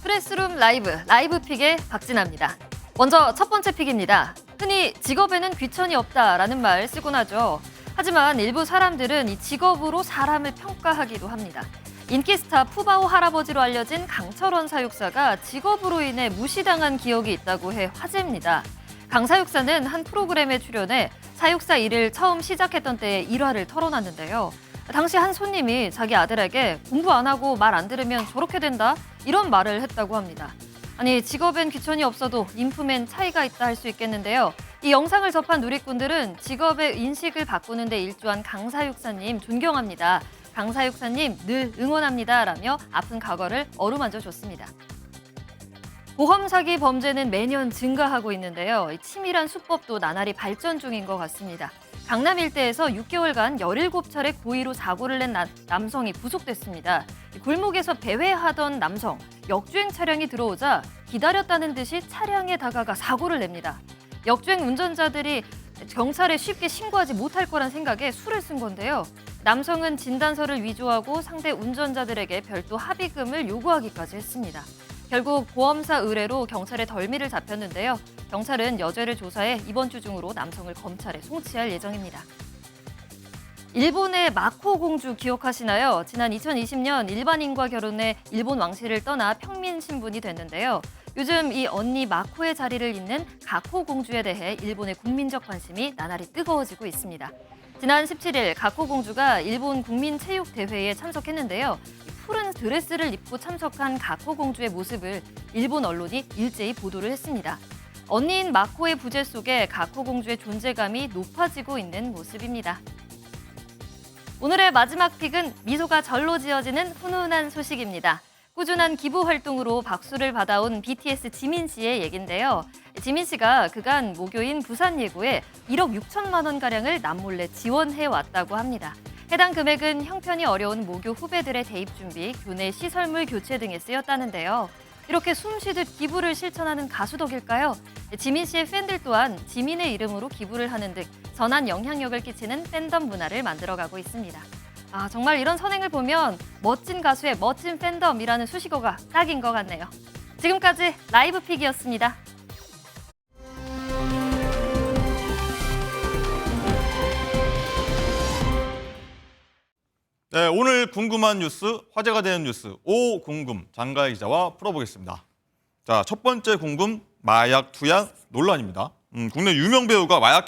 프레스룸 라이브 픽의 박진아입니다. 먼저 첫 번째 픽입니다. 흔히 직업에는 귀천이 없다라는 말 쓰곤 하죠. 하지만 일부 사람들은 이 직업으로 사람을 평가하기도 합니다. 인기 스타 푸바오 할아버지로 알려진 강철원 사육사가 직업으로 인해 무시당한 기억이 있다고 해 화제입니다. 강 사육사는 한 프로그램에 출연해 사육사 일을 처음 시작했던 때의 일화를 털어놨는데요. 당시 한 손님이 자기 아들에게 공부 안 하고 말 안 들으면 저렇게 된다? 이런 말을 했다고 합니다. 아니, 직업엔 귀천이 없어도 인품엔 차이가 있다 할 수 있겠는데요. 이 영상을 접한 누리꾼들은 직업의 인식을 바꾸는 데 일조한 강 사육사님 존경합니다. 강 사육사님 늘 응원합니다 라며 아픈 과거를 어루만져 줬습니다. 보험 사기 범죄는 매년 증가하고 있는데요. 치밀한 수법도 나날이 발전 중인 것 같습니다. 강남 일대에서 6개월간 17차례 고의로 사고를 낸 남성이 구속됐습니다. 골목에서 배회하던 남성, 역주행 차량이 들어오자 기다렸다는 듯이 차량에 다가가 사고를 냅니다. 역주행 운전자들이 경찰에 쉽게 신고하지 못할 거란 생각에 수를 쓴 건데요. 남성은 진단서를 위조하고 상대 운전자들에게 별도 합의금을 요구하기까지 했습니다. 결국 보험사 의뢰로 경찰에 덜미를 잡혔는데요. 경찰은 여죄를 조사해 이번 주 중으로 남성을 검찰에 송치할 예정입니다. 일본의 마코 공주 기억하시나요? 지난 2020년 일반인과 결혼해 일본 왕실을 떠나 평민 신분이 됐는데요. 요즘 이 언니 마코의 자리를 잇는 가코 공주에 대해 일본의 국민적 관심이 나날이 뜨거워지고 있습니다. 지난 17일 가코 공주가 일본 국민체육대회에 참석했는데요. 푸른 드레스를 입고 참석한 가코 공주의 모습을 일본 언론이 일제히 보도를 했습니다. 언니인 마코의 부재 속에 가코 공주의 존재감이 높아지고 있는 모습입니다. 오늘의 마지막 픽은 미소가 절로 지어지는 훈훈한 소식입니다. 꾸준한 기부 활동으로 박수를 받아온 BTS 지민 씨의 얘긴데요. 지민 씨가 그간 모교인 부산예고에 1억 6천만 원가량을 남몰래 지원해 왔다고 합니다. 해당 금액은 형편이 어려운 모교 후배들의 대입 준비, 교내 시설물 교체 등에 쓰였다는데요. 이렇게 숨쉬듯 기부를 실천하는 가수 덕일까요? 지민 씨의 팬들 또한 지민의 이름으로 기부를 하는 등 선한 영향력을 끼치는 팬덤 문화를 만들어가고 있습니다. 정말 이런 선행을 보면 멋진 가수의 멋진 팬덤이라는 수식어가 딱인 것 같네요. 지금까지 라이브 픽이었습니다. 네, 오늘 궁금한 뉴스, 화제가 되는 뉴스, 오궁금 장가희 기자와 풀어보겠습니다. 자, 첫 번째 궁금, 마약 투약 논란입니다. 국내 유명 배우가 마약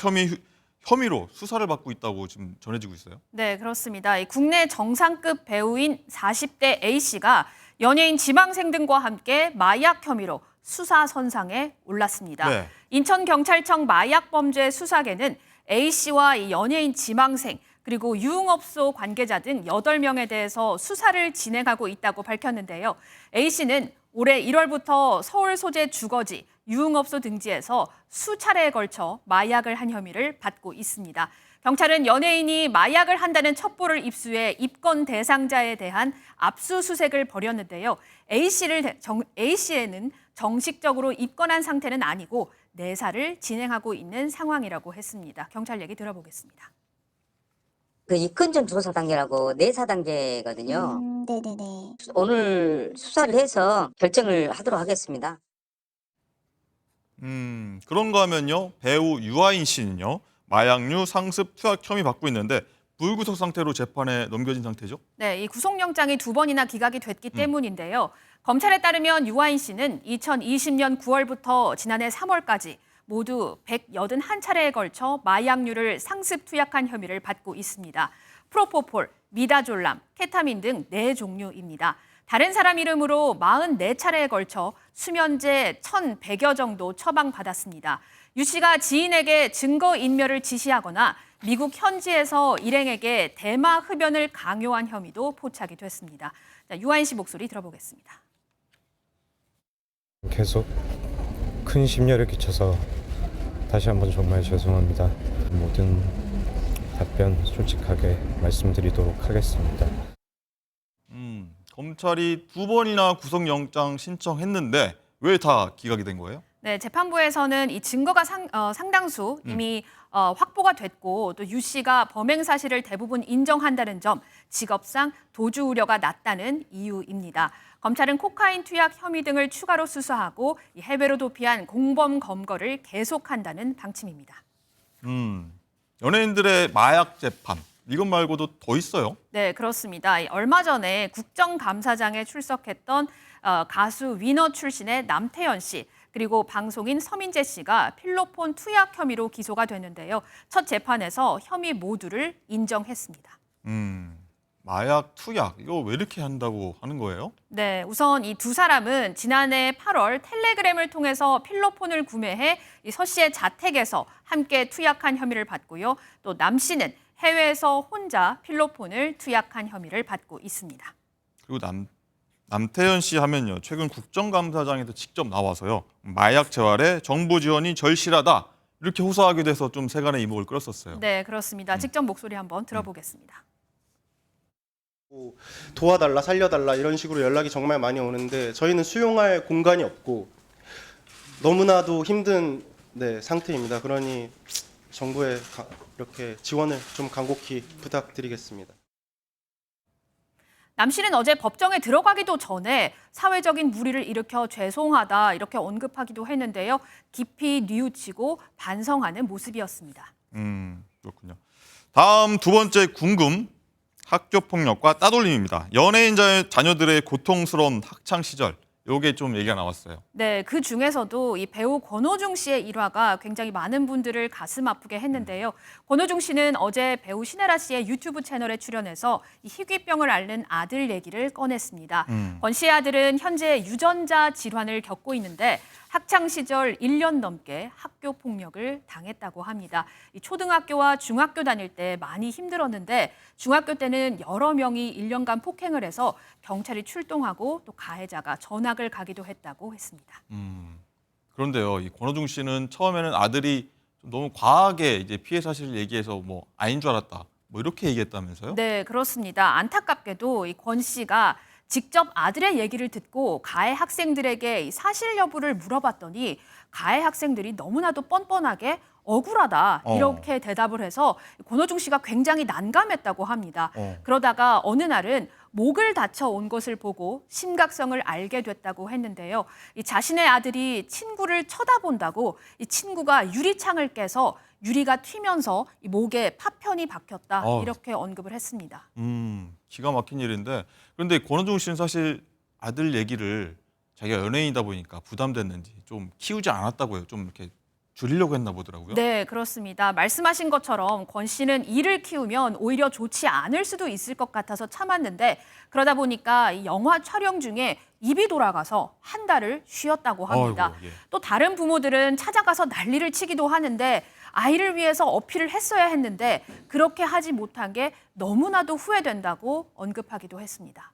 혐의로 수사를 받고 있다고 지금 전해지고 있어요. 네, 그렇습니다. 국내 정상급 배우인 40대 A씨가 연예인 지망생 등과 함께 마약 혐의로 수사 선상에 올랐습니다. 네. 인천경찰청 마약범죄 수사계는 A씨와 이 연예인 지망생 그리고 유흥업소 관계자 등 8명에 대해서 수사를 진행하고 있다고 밝혔는데요. A씨는 올해 1월부터 서울 소재 주거지, 유흥업소 등지에서 수차례에 걸쳐 마약을 한 혐의를 받고 있습니다. 경찰은 연예인이 마약을 한다는 첩보를 입수해 입건 대상자에 대한 압수수색을 벌였는데요. A씨에는 정식적으로 입건한 상태는 아니고 내사를 진행하고 있는 상황이라고 했습니다. 경찰 얘기 들어보겠습니다. 그 입건 전 조사 단계라고 내사 단계거든요. 네네네. 오늘 수사를 해서 결정을 하도록 하겠습니다. 그런가 하면요. 배우 유아인 씨는요. 마약류 상습 투약 혐의 받고 있는데 불구속 상태로 재판에 넘겨진 상태죠? 네, 이 구속영장이 2번이나 기각이 됐기 때문인데요. 검찰에 따르면 유아인 씨는 2020년 9월부터 지난해 3월까지 모두 181차례에 걸쳐 마약류를 상습 투약한 혐의를 받고 있습니다. 프로포폴, 미다졸람, 케타민 등 4종류입니다. 다른 사람 이름으로 44차례에 걸쳐 수면제 1,100여 정도 처방받았습니다. 유 씨가 지인에게 증거인멸을 지시하거나 미국 현지에서 일행에게 대마 흡연을 강요한 혐의도 포착이 됐습니다. 자, 유아인 씨 목소리 들어보겠습니다. 계속 큰 심려를 끼쳐서 다시 한번 정말 죄송합니다. 모든 답변 솔직하게 말씀드리도록 하겠습니다. 검찰이 2번이나 구속영장 신청했는데 왜 다 기각이 된 거예요? 네, 재판부에서는 이 증거가 상당수 이미 확보가 됐고 또 유 씨가 범행 사실을 대부분 인정한다는 점, 직업상 도주 우려가 낮다는 이유입니다. 검찰은 코카인 투약 혐의 등을 추가로 수사하고 해외로 도피한 공범 검거를 계속한다는 방침입니다. 연예인들의 마약 재판, 이것 말고도 더 있어요? 네, 그렇습니다. 얼마 전에 국정감사장에 출석했던 가수 위너 출신의 남태현 씨, 그리고 방송인 서민재 씨가 필로폰 투약 혐의로 기소가 됐는데요. 첫 재판에서 혐의 모두를 인정했습니다. 마약 투약, 이거 왜 이렇게 한다고 하는 거예요? 네, 우선 이 두 사람은 지난해 8월 텔레그램을 통해서 필로폰을 구매해 이 서 씨의 자택에서 함께 투약한 혐의를 받고요. 또 남 씨는 해외에서 혼자 필로폰을 투약한 혐의를 받고 있습니다. 그리고 남태현 씨 하면요. 최근 국정감사장에서 직접 나와서요. 마약 재활에 정부 지원이 절실하다. 이렇게 호소하게 돼서 좀 세간의 이목을 끌었었어요. 네, 그렇습니다. 직접 목소리 한번 들어보겠습니다. 도와달라, 살려달라 이런 식으로 연락이 정말 많이 오는데 저희는 수용할 공간이 없고 너무나도 힘든 상태입니다. 그러니 정부에 이렇게 지원을 좀 간곡히 부탁드리겠습니다. 남 씨는 어제 법정에 들어가기도 전에 사회적인 물의를 일으켜 죄송하다 이렇게 언급하기도 했는데요. 깊이 뉘우치고 반성하는 모습이었습니다. 그렇군요. 다음 두 번째 궁금, 학교 폭력과 따돌림입니다. 연예인 자녀들의 고통스러운 학창 시절, 요게 좀 얘기가 나왔어요. 네, 그 중에서도 이 배우 권오중 씨의 일화가 굉장히 많은 분들을 가슴 아프게 했는데요. 권오중 씨는 어제 배우 신혜라 씨의 유튜브 채널에 출연해서 이 희귀병을 앓는 아들 얘기를 꺼냈습니다. 권 씨의 아들은 현재 유전자 질환을 겪고 있는데 학창 시절 1년 넘게 학교 폭력을 당했다고 합니다. 이 초등학교와 중학교 다닐 때 많이 힘들었는데 중학교 때는 여러 명이 1년간 폭행을 해서 경찰이 출동하고 또 가해자가 전학을 가기도 했다고 했습니다. 그런데요, 이 권오중 씨는 처음에는 아들이 좀 너무 과하게 이제 피해 사실을 얘기해서 뭐 아닌 줄 알았다, 뭐 이렇게 얘기했다면서요? 네, 그렇습니다. 안타깝게도 이 권 씨가 직접 아들의 얘기를 듣고 가해 학생들에게 이 사실 여부를 물어봤더니 가해 학생들이 너무나도 뻔뻔하게 억울하다 이렇게 대답을 해서 권오중 씨가 굉장히 난감했다고 합니다. 그러다가 어느 날은 목을 다쳐 온 것을 보고 심각성을 알게 됐다고 했는데요. 이 자신의 아들이 친구를 쳐다본다고 이 친구가 유리창을 깨서 유리가 튀면서 이 목에 파편이 박혔다 이렇게 언급을 했습니다. 기가 막힌 일인데, 그런데 권오중 씨는 사실 아들 얘기를 자기가 연예인이다 보니까 부담됐는지 좀 키우지 않았다고 해요. 좀 이렇게 줄이려고 했나 보더라고요. 네, 그렇습니다. 말씀하신 것처럼 권 씨는 이를 키우면 오히려 좋지 않을 수도 있을 것 같아서 참았는데 그러다 보니까 이 영화 촬영 중에 입이 돌아가서 한 달을 쉬었다고 합니다. 아이고, 예. 또 다른 부모들은 찾아가서 난리를 치기도 하는데 아이를 위해서 어필을 했어야 했는데 그렇게 하지 못한 게 너무나도 후회된다고 언급하기도 했습니다.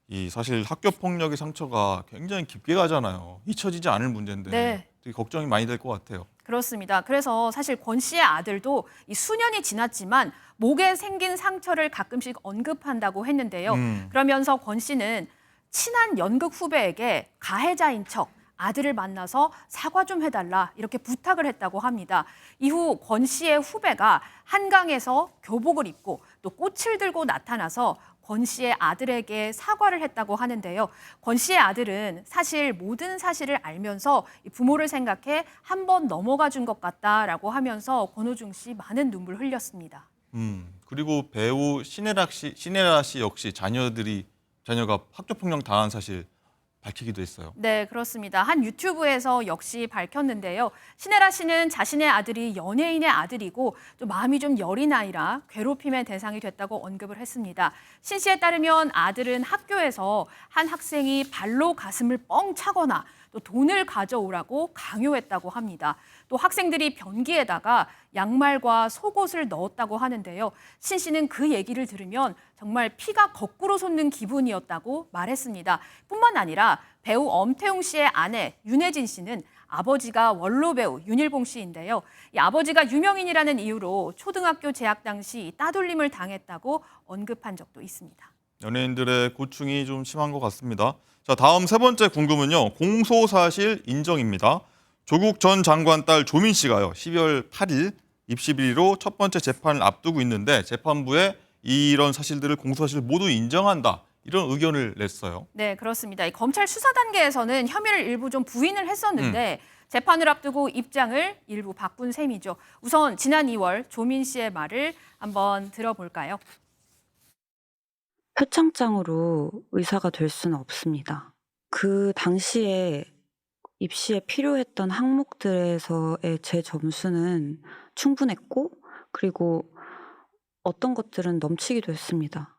이 사실 학교 폭력의 상처가 굉장히 깊게 가잖아요. 잊혀지지 않을 문제인데 네. 되게 걱정이 많이 될 것 같아요. 그렇습니다. 그래서 사실 권 씨의 아들도 이 수년이 지났지만 목에 생긴 상처를 가끔씩 언급한다고 했는데요. 그러면서 권 씨는 친한 연극 후배에게 가해자인 척 아들을 만나서 사과 좀 해달라 이렇게 부탁을 했다고 합니다. 이후 권 씨의 후배가 한강에서 교복을 입고 또 꽃을 들고 나타나서 권 씨의 아들에게 사과를 했다고 하는데요. 권 씨의 아들은 사실 모든 사실을 알면서 부모를 생각해 한 번 넘어가 준 것 같다라고 하면서 권오중 씨 많은 눈물 흘렸습니다. 그리고 배우 신혜라 씨 역시 자녀가 학교 폭력 당한 사실 밝히기도 했어요. 네, 그렇습니다. 한 유튜브에서 역시 밝혔는데요. 신혜라 씨는 자신의 아들이 연예인의 아들이고 또 마음이 좀 여린 아이라 괴롭힘의 대상이 됐다고 언급을 했습니다. 신 씨에 따르면 아들은 학교에서 한 학생이 발로 가슴을 뻥 차거나 또 돈을 가져오라고 강요했다고 합니다. 또 학생들이 변기에다가 양말과 속옷을 넣었다고 하는데요. 신 씨는 그 얘기를 들으면 정말 피가 거꾸로 솟는 기분이었다고 말했습니다. 뿐만 아니라 배우 엄태웅 씨의 아내 윤혜진 씨는 아버지가 원로 배우 윤일봉 씨인데요. 이 아버지가 유명인이라는 이유로 초등학교 재학 당시 따돌림을 당했다고 언급한 적도 있습니다. 연예인들의 고충이 좀 심한 것 같습니다. 자, 다음 세 번째 궁금은요. 공소사실 인정입니다. 조국 전 장관 딸 조민 씨가요. 12월 8일 입시 비리로 첫 번째 재판을 앞두고 있는데 재판부에 이런 사실들을 공소사실 모두 인정한다. 이런 의견을 냈어요. 네, 그렇습니다. 이 검찰 수사 단계에서는 혐의를 일부 좀 부인을 했었는데 재판을 앞두고 입장을 일부 바꾼 셈이죠. 우선 지난 2월 조민 씨의 말을 한번 들어볼까요? 표창장으로 의사가 될 수는 없습니다. 그 당시에 입시에 필요했던 항목들에서의 제 점수는 충분했고 그리고 어떤 것들은 넘치기도 했습니다.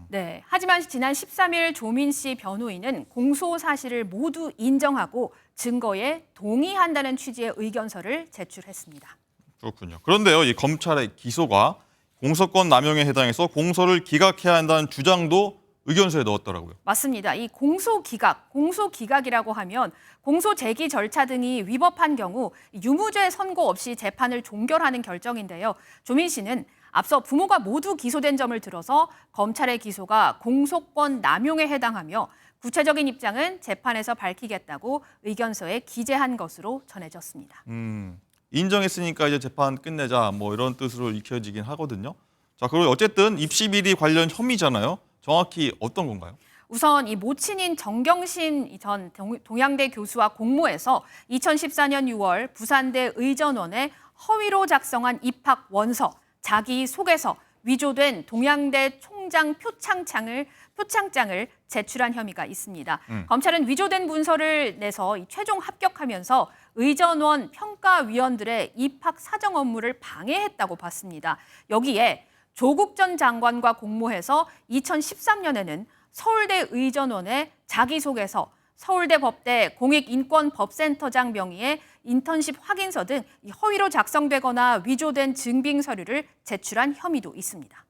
네, 하지만 지난 13일 조민 씨 변호인은 공소 사실을 모두 인정하고 증거에 동의한다는 취지의 의견서를 제출했습니다. 그렇군요. 그런데요, 이 검찰의 기소가 공소권 남용에 해당해서 공소를 기각해야 한다는 주장도 의견서에 넣었더라고요. 맞습니다. 이 공소기각이라고 하면 공소 제기 절차 등이 위법한 경우 유무죄 선고 없이 재판을 종결하는 결정인데요. 조민 씨는 앞서 부모가 모두 기소된 점을 들어서 검찰의 기소가 공소권 남용에 해당하며 구체적인 입장은 재판에서 밝히겠다고 의견서에 기재한 것으로 전해졌습니다. 인정했으니까 이제 재판 끝내자 뭐 이런 뜻으로 읽혀지긴 하거든요. 자, 그리고 어쨌든 입시 비리 관련 혐의잖아요. 정확히 어떤 건가요? 우선 이 모친인 정경심 전 동양대 교수와 공모해서 2014년 6월 부산대 의전원에 허위로 작성한 입학 원서, 자기 속에서 위조된 동양대 총장 표창장을 제출한 혐의가 있습니다. 검찰은 위조된 문서를 내서 최종 합격하면서 의전원 평가위원들의 입학 사정 업무를 방해했다고 봤습니다. 여기에 조국 전 장관과 공모해서 2013년에는 서울대 의전원에 자기소개서, 서울대 법대 공익인권법센터장 명의의 인턴십 확인서 등 허위로 작성되거나 위조된 증빙 서류를 제출한 혐의도 있습니다.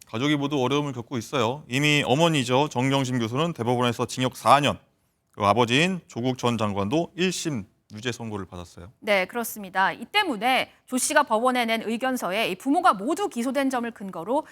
가족이 모두 어려움을 겪고 있어요. 이미 어머니죠. 정경심 교수는 대법원에서 징역 4년, 그 아버지인 조국 전 장관도 1심 유죄 선고를 받았어요. 네, 그렇습니다. 이 때문에 조 씨가 법원에 낸 의견서에 부모가 모두 기소된 점을 근거로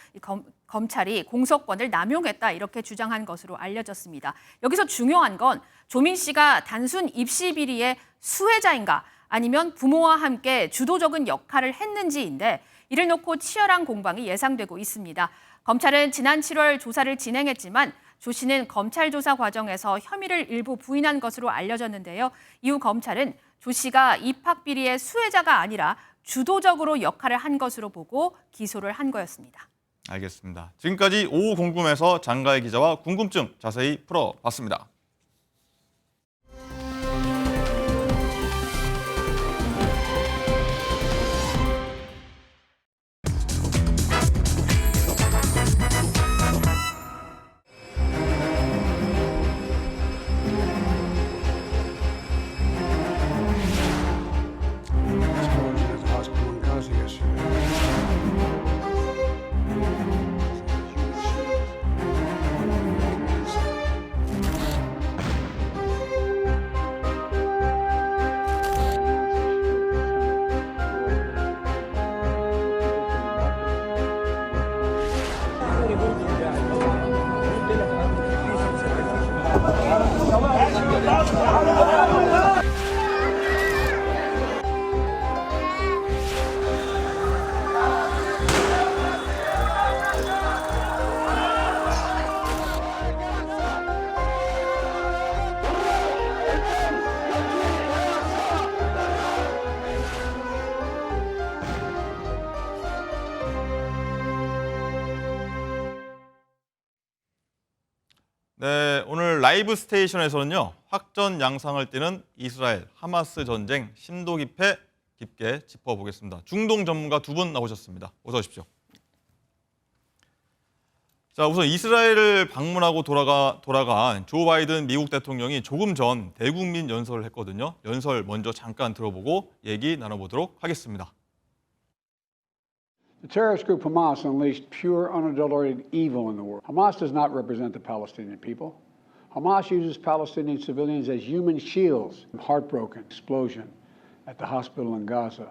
검찰이 공소권을 남용했다 이렇게 주장한 것으로 알려졌습니다. 여기서 중요한 건 조민 씨가 단순 입시 비리의 수혜자인가 아니면 부모와 함께 주도적인 역할을 했는지인데 이를 놓고 치열한 공방이 예상되고 있습니다. 검찰은 지난 7월 조사를 진행했지만 조 씨는 검찰 조사 과정에서 혐의를 일부 부인한 것으로 알려졌는데요. 이후 검찰은 조 씨가 입학 비리의 수혜자가 아니라 주도적으로 역할을 한 것으로 보고 기소를 한 거였습니다. 알겠습니다. 지금까지 오후 궁금해서 장가희 기자와 궁금증 자세히 풀어봤습니다. 네, 오늘 라이브 스테이션에서는요. 확전 양상을 띠는 이스라엘 하마스 전쟁 심도 깊게 짚어보겠습니다. 중동 전문가 두 분 나오셨습니다. 어서 오십시오. 자, 우선 이스라엘을 방문하고 돌아간 조 바이든 미국 대통령이 조금 전 대국민 연설을 했거든요. 연설 먼저 잠깐 들어보고 얘기 나눠보도록 하겠습니다. The terrorist group Hamas unleashed pure, unadulterated evil in the world. Hamas does not represent the Palestinian people. Hamas uses Palestinian civilians as human shields. Heartbroken explosion at the hospital in Gaza,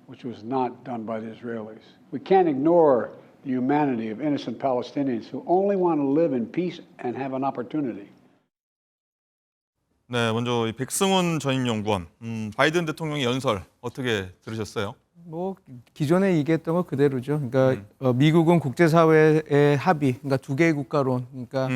which was not done by the Israelis. We can't ignore the humanity of innocent Palestinians who only want to live in peace and have an opportunity. 네, 먼저 이 백승훈 전임연구원, 바이든 대통령의 연설 어떻게 들으셨어요? 뭐 기존에 얘기했던 거 그대로죠. 그러니까 미국은 국제사회의 합의, 그러니까 두 개의 국가론, 그러니까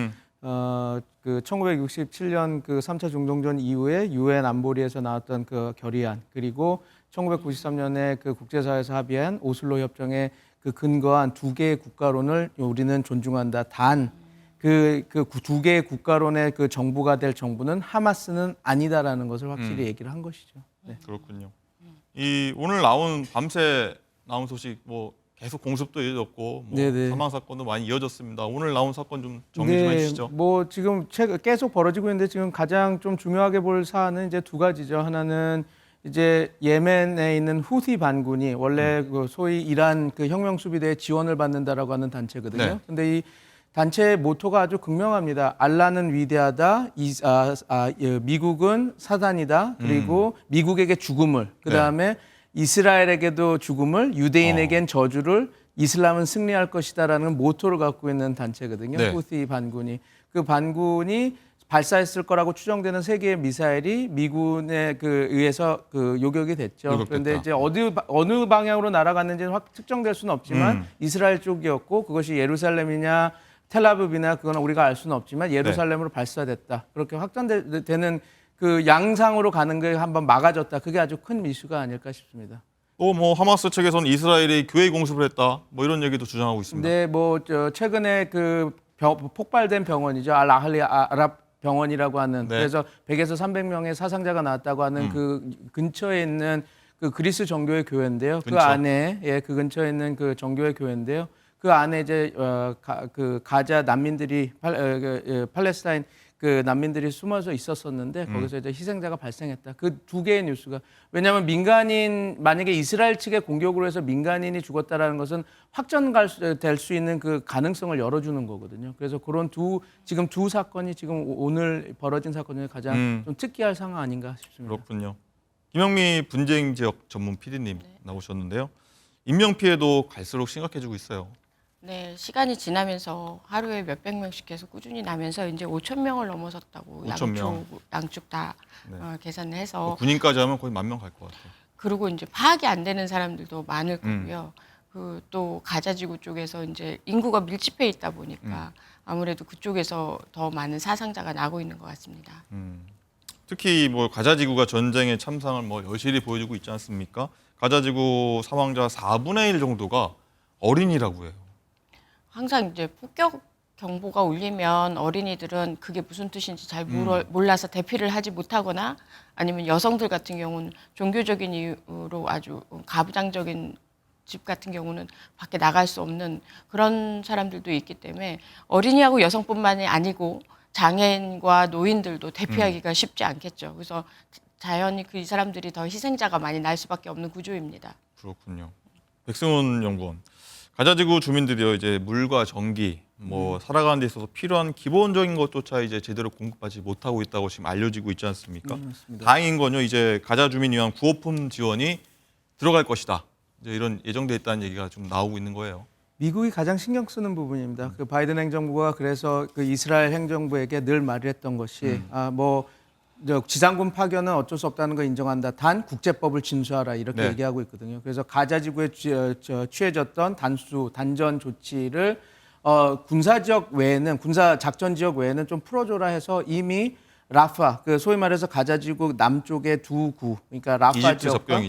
그 1967년 그 3차 중동전 이후에 유엔 안보리에서 나왔던 그 결의안, 그리고 1993년에 그 국제사회에서 합의한 오슬로 협정에 그 근거한 두 개의 국가론을 우리는 존중한다. 단 그 두 개의 국가론의 그 정부가 될 정부는 하마스는 아니다라는 것을 확실히 얘기를 한 것이죠. 네. 그렇군요. 이 오늘 밤새 나온 소식 뭐 계속 공습도 이어졌고 뭐 사망 사건도 많이 이어졌습니다. 오늘 나온 사건 좀 정리 좀 해주시죠. 뭐 지금 계속 벌어지고 있는데 지금 가장 좀 중요하게 볼 사안은 이제 두 가지죠. 하나는 이제 예멘에 있는 후티 반군이 원래 그 소위 이란 그 혁명 수비대에 지원을 받는다라고 하는 단체거든요. 네. 근데 이 단체의 모토가 아주 극명합니다. 알라는 위대하다. 미국은 사단이다. 그리고 미국에게 죽음을, 그다음에 이스라엘에게도 죽음을, 유대인에겐 저주를, 이슬람은 승리할 것이다라는 모토를 갖고 있는 단체거든요. 네. 후티 반군이. 그 반군이 발사했을 거라고 추정되는 3개의 미사일이 미군에 의해서 요격이 됐죠. 요격됐다. 그런데 이제 어느 방향으로 날아갔는지는 특정될 수는 없지만 이스라엘 쪽이었고 그것이 예루살렘이냐 텔아비브나 그건 우리가 알 수는 없지만 예루살렘으로 발사됐다. 그렇게 확정되는 그 양상으로 가는 게 한번 막아졌다. 그게 아주 큰 이슈가 아닐까 싶습니다. 또 뭐 하마스 측에서는 이스라엘이 교회 공습을 했다. 뭐 이런 얘기도 주장하고 있습니다. 네, 최근에 폭발된 병원이죠. 알-아ህ리 아랍 병원이라고 하는 그래서 100에서 300명의 사상자가 나왔다고 하는 그 근처에 있는 그 그리스 정교회 교회인데요. 그 안에 그 근처에 있는 그 정교회 교회인데요. 그 안에 이제 가자 난민들이 팔레스타인 그 난민들이 숨어서 있었었는데 거기서 이제 희생자가 발생했다. 그 2개의 뉴스가 왜냐하면 만약에 이스라엘 측의 공격으로 해서 민간인이 죽었다라는 것은 확전될 수 있는 그 가능성을 열어주는 거거든요. 그래서 그런 지금 두 사건이 지금 오늘 벌어진 사건 중에 가장 좀 특이할 상황 아닌가 싶습니다. 그렇군요. 김영미 분쟁 지역 전문 PD님 나오셨는데요. 인명 피해도 갈수록 심각해지고 있어요. 네, 시간이 지나면서 하루에 몇백 명씩 계속 꾸준히 나면서 이제 5천 명을 넘어섰다고 5,000명. 양쪽 다 계산을 해서 군인까지 하면 거의 10,000명 갈 것 같아요. 그리고 이제 파악이 안 되는 사람들도 많을 거고요. 또 가자지구 쪽에서 이제 인구가 밀집해 있다 보니까 아무래도 그쪽에서 더 많은 사상자가 나고 있는 것 같습니다. 특히 뭐 가자지구가 전쟁의 참상을 뭐 여실히 보여주고 있지 않습니까? 가자지구 사망자 4분의 1 정도가 어린이라고 해요. 항상 이제 폭격 경보가 울리면 어린이들은 그게 무슨 뜻인지 잘 몰라서 대피를 하지 못하거나 아니면 여성들 같은 경우는 종교적인 이유로 아주 가부장적인 집 같은 경우는 밖에 나갈 수 없는 그런 사람들도 있기 때문에 어린이하고 여성뿐만이 아니고 장애인과 노인들도 대피하기가 쉽지 않겠죠. 그래서 자연히 이 사람들이 더 희생자가 많이 날 수밖에 없는 구조입니다. 그렇군요. 백승훈 연구원. 가자지구 주민들이요 이제 물과 전기, 뭐 살아가는 데 있어서 필요한 기본적인 것조차 이제 제대로 공급하지 못하고 있다고 지금 알려지고 있지 않습니까? 다행인 건요 이제 가자 주민 위한 구호품 지원이 들어갈 것이다. 이제 이런 예정돼 있다는 얘기가 좀 나오고 있는 거예요. 미국이 가장 신경 쓰는 부분입니다. 그 바이든 행정부가 그래서 그 이스라엘 행정부에게 늘 말을 했던 것이 지상군 파견은 어쩔 수 없다는 걸 인정한다. 단 국제법을 준수하라 이렇게 얘기하고 있거든요. 그래서 가자 지구에 취해졌던 단전 조치를 군사 지역 외에는 군사 작전 지역 외에는 좀 풀어줘라 해서 이미 라파 그 소위 말해서 가자 지구 남쪽의 2구 그러니까 라파 지역과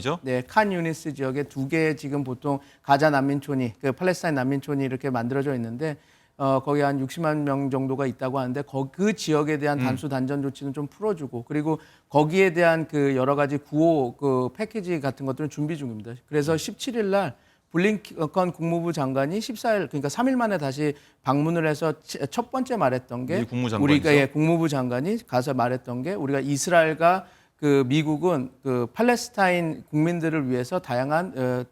칸 유니스 지역의 2개의 지금 보통 가자 난민촌이 그 팔레스타인 난민촌이 이렇게 만들어져 있는데 거기 한 60만 명 정도가 있다고 하는데 그 지역에 대한 단전 조치는 좀 풀어주고 그리고 거기에 대한 그 여러 가지 구호 그 패키지 같은 것들은 준비 중입니다. 그래서 17일 날 블링컨 국무부 장관이 14일 그러니까 3일 만에 다시 방문을 해서 첫 번째 말했던 게 우리가 국무부 장관이 가서 말했던 게 우리가 이스라엘과 그 미국은 그 팔레스타인 국민들을 위해서 다양한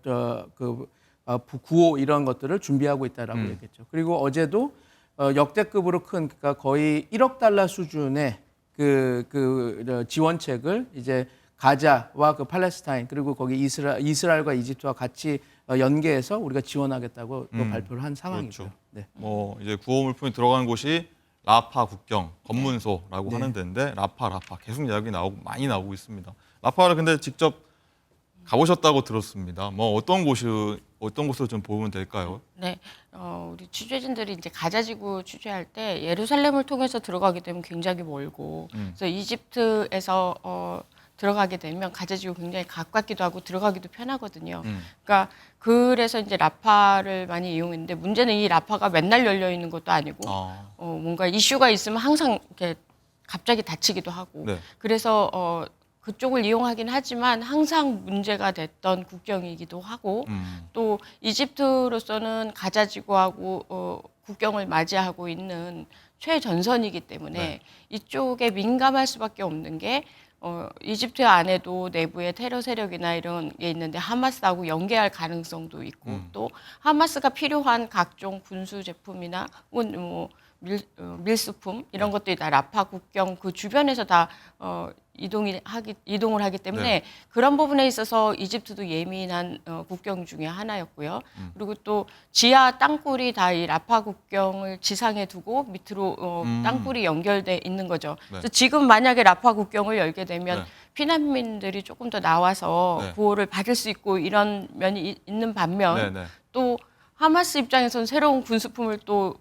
구호 이런 것들을 준비하고 있다라고 얘기했죠. 그리고 어제도 역대급으로 큰 그러니까 거의 1억 달러 수준의 그 지원책을 이제 가자와 그 팔레스타인 그리고 거기 이스라엘과 이집트와 같이 연계해서 우리가 지원하겠다고 또 발표를 한 상황이죠. 그렇죠. 네. 뭐 이제 구호 물품이 들어가는 곳이 라파 국경 검문소라고 하는 데인데 라파 계속 이야기 많이 나오고 있습니다. 라파를 근데 직접 가보셨다고 들었습니다. 뭐 어떤 곳으로 좀 보면 될까요? 네, 우리 취재진들이 이제 가자지구 취재할 때 예루살렘을 통해서 들어가게 되면 굉장히 멀고, 그래서 이집트에서 들어가게 되면 가자지구 굉장히 가깝기도 하고 들어가기도 편하거든요. 그러니까 그래서 이제 라파를 많이 이용했는데 문제는 이 라파가 맨날 열려 있는 것도 아니고 뭔가 이슈가 있으면 항상 이렇게 갑자기 닫히기도 하고 그래서 그쪽을 이용하긴 하지만 항상 문제가 됐던 국경이기도 하고 또 이집트로서는 가자지구하고 국경을 맞이하고 있는 최전선이기 때문에 이쪽에 민감할 수밖에 없는 게 이집트 안에도 내부에 테러 세력이나 이런 게 있는데 하마스하고 연계할 가능성도 있고 또 하마스가 필요한 각종 군수 제품이나 뭐 밀수품 이런 것들이 다 라파 국경 그 주변에서 다 이동을 하기 때문에 네. 그런 부분에 있어서 이집트도 예민한 국경 중에 하나였고요. 그리고 또 지하 땅굴이 다 이 라파 국경을 지상에 두고 밑으로 땅굴이 연결돼 있는 거죠. 네. 그래서 지금 만약에 라파 국경을 열게 되면 네. 피난민들이 조금 더 나와서 네. 구호를 받을 수 있고 이런 면이 있는 반면 네, 네. 또 하마스 입장에서는 새로운 군수품을 또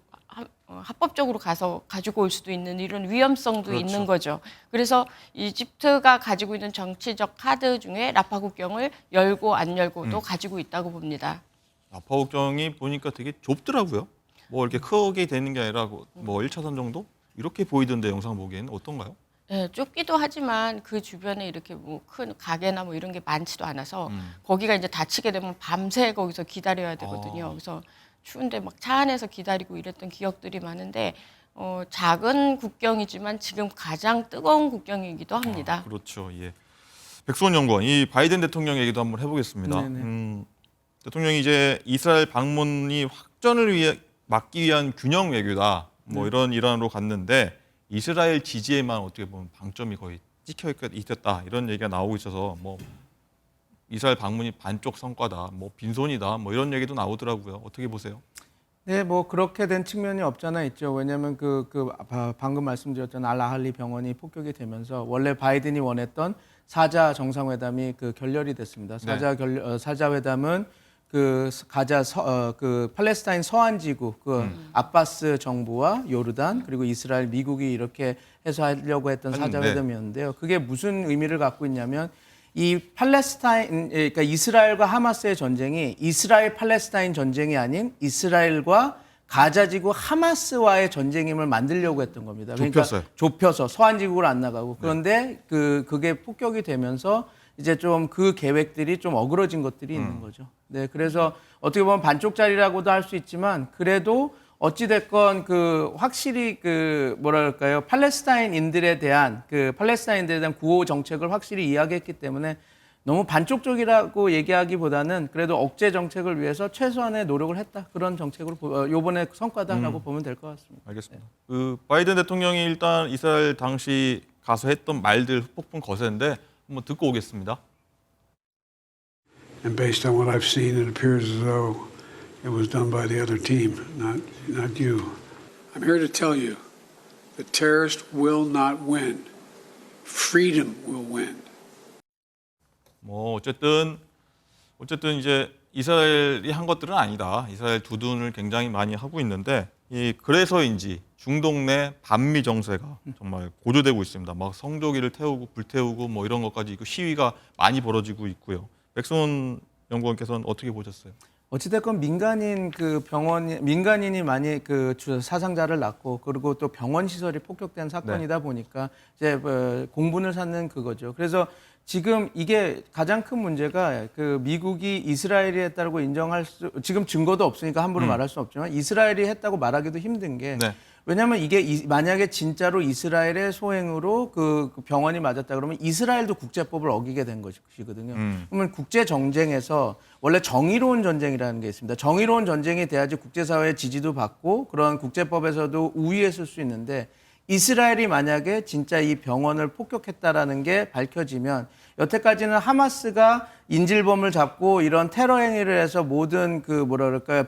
합법적으로 가지고 올 수도 있는 이런 위험성도 그렇죠. 있는 거죠. 그래서 이집트가 가지고 있는 정치적 카드 중에 라파 국경을 열고 안 열고도 가지고 있다고 봅니다. 라파 국경이 보니까 되게 좁더라고요. 뭐 이렇게 크게 되는 게 아니라 뭐 1차선 정도? 이렇게 보이던데 영상 보기에는 어떤가요? 네, 좁기도 하지만 그 주변에 이렇게 뭐 큰 가게나 뭐 이런 게 많지도 않아서 거기가 이제 닫히게 되면 밤새 거기서 기다려야 되거든요. 그래서 추운데 막 차 안에서 기다리고 이랬던 기억들이 많은데 작은 국경이지만 지금 가장 뜨거운 국경이기도 합니다. 그렇죠. 예. 백수원 연구원, 이 바이든 대통령 얘기도 한번 해보겠습니다. 네네. 대통령이 이제 이스라엘 방문이 확전을 막기 위한 균형 외교다. 뭐 이런 일환으로 갔는데 이스라엘 지지에만 어떻게 보면 방점이 거의 찍혀 있었다. 이런 얘기가 나오고 있어서 뭐 이스라엘 방문이 반쪽 성과다, 뭐 빈손이다, 뭐 이런 얘기도 나오더라고요. 어떻게 보세요? 네, 뭐 그렇게 된 측면이 없잖아 있죠. 왜냐하면 방금 말씀드렸던 알라할리 병원이 폭격이 되면서 원래 바이든이 원했던 사자 정상회담이 결렬이 됐습니다. 사자 회담은 팔레스타인 서안 지구 아바스 정부와 요르단 그리고 이스라엘, 미국이 이렇게 해서 하려고 했던 사자 회담이었는데요. 그게 무슨 의미를 갖고 있냐면 이 그러니까 이스라엘과 하마스의 전쟁이 이스라엘 팔레스타인 전쟁이 아닌 이스라엘과 가자지구 하마스와의 전쟁임을 만들려고 했던 겁니다. 그러니까 좁혀서 서한 지구로 안 나가고 그런데 그게 폭격이 되면서 이제 좀 그 계획들이 좀 어그러진 것들이 있는 거죠. 네, 그래서 어떻게 보면 반쪽짜리라고도 할 수 있지만 그래도 어찌됐건 확실히 뭐랄까요, 팔레스타인인들에 대한 구호 정책을 확실히 이야기했기 때문에 너무 반쪽적이라고 얘기하기보다는 그래도 억제 정책을 위해서 최소한의 노력을 했다. 그런 정책으로 요번에 성과다라고 보면 될 것 같습니다. 알겠습니다. 바이든 대통령이 일단 이스라엘 당시 가서 했던 말들 폭풍 거세인데 한번 듣고 오겠습니다. And based on what I've seen, it appears as though it was done by the other team, not you. I'm here to tell you the terrorists will not win. Freedom will win. 뭐 어쨌든 이제 이스라엘이 한 것들은 아니다. 이스라엘 두둔을 굉장히 많이 하고 있는데 그래서인지 중동 내 반미 정세가 정말 고조되고 있습니다. 막 성조기를 태우고 불태우고 뭐 이런 것까지 시위가 많이 벌어지고 있고요. 백승원 연구원께서는 어떻게 보셨어요? 어찌됐건 민간인이 많이 사상자를 낳고 그리고 또 병원 시설이 폭격된 사건이다 보니까 이제 공분을 샀는 그거죠. 그래서 지금 이게 가장 큰 문제가 미국이 이스라엘이 했다고 지금 증거도 없으니까 함부로 말할 수 없지만 이스라엘이 했다고 말하기도 힘든 게 왜냐하면 이게 만약에 진짜로 이스라엘의 소행으로 그 병원이 맞았다 그러면 이스라엘도 국제법을 어기게 된 것이거든요. 그러면 국제 정쟁에서 원래 정의로운 전쟁이라는 게 있습니다. 정의로운 전쟁이 돼야지 국제사회의 지지도 받고 그런 국제법에서도 우위에 쓸 수 있는데 이스라엘이 만약에 진짜 이 병원을 폭격했다라는 게 밝혀지면 여태까지는 하마스가 인질범을 잡고 이런 테러 행위를 해서 모든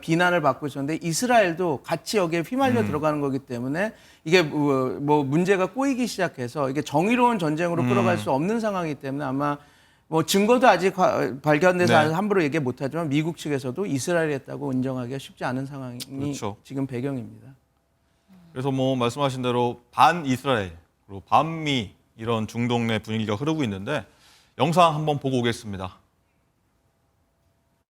비난을 받고 있었는데 이스라엘도 같이 여기에 휘말려 들어가는 거기 때문에 이게 뭐 문제가 꼬이기 시작해서 이게 정의로운 전쟁으로 끌어갈 수 없는 상황이기 때문에 아마 뭐 증거도 아직 발견돼서 함부로 얘기 못하지만 미국 측에서도 이스라엘이 했다고 인정하기가 쉽지 않은 상황이 지금 배경입니다. 그래서 뭐 말씀하신 대로 반 이스라엘 그리고 반미 이런 중동 내 분위기가 흐르고 있는데 영상 한번 보고 오겠습니다.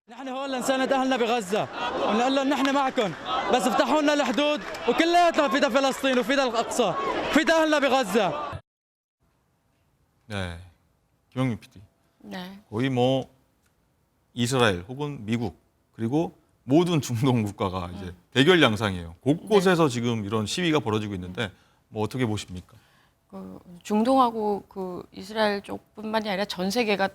نحن هون لنساند أهلنا بغزة ونقول لهم نحن معكم بس افتحوا لنا الحدود وكلياتنا فدا فلسطين وفدا الأقصى فدا أهلنا بغزة. 네, 김영민 PD. 네. 거의 뭐 이스라엘 혹은 미국 그리고 모든 중동 국가가 이제 대결 양상이에요. 곳곳에서 지금 이런 시위가 벌어지고 있는데 뭐 어떻게 보십니까? 중동하고 이스라엘 쪽뿐만이 아니라 전 세계가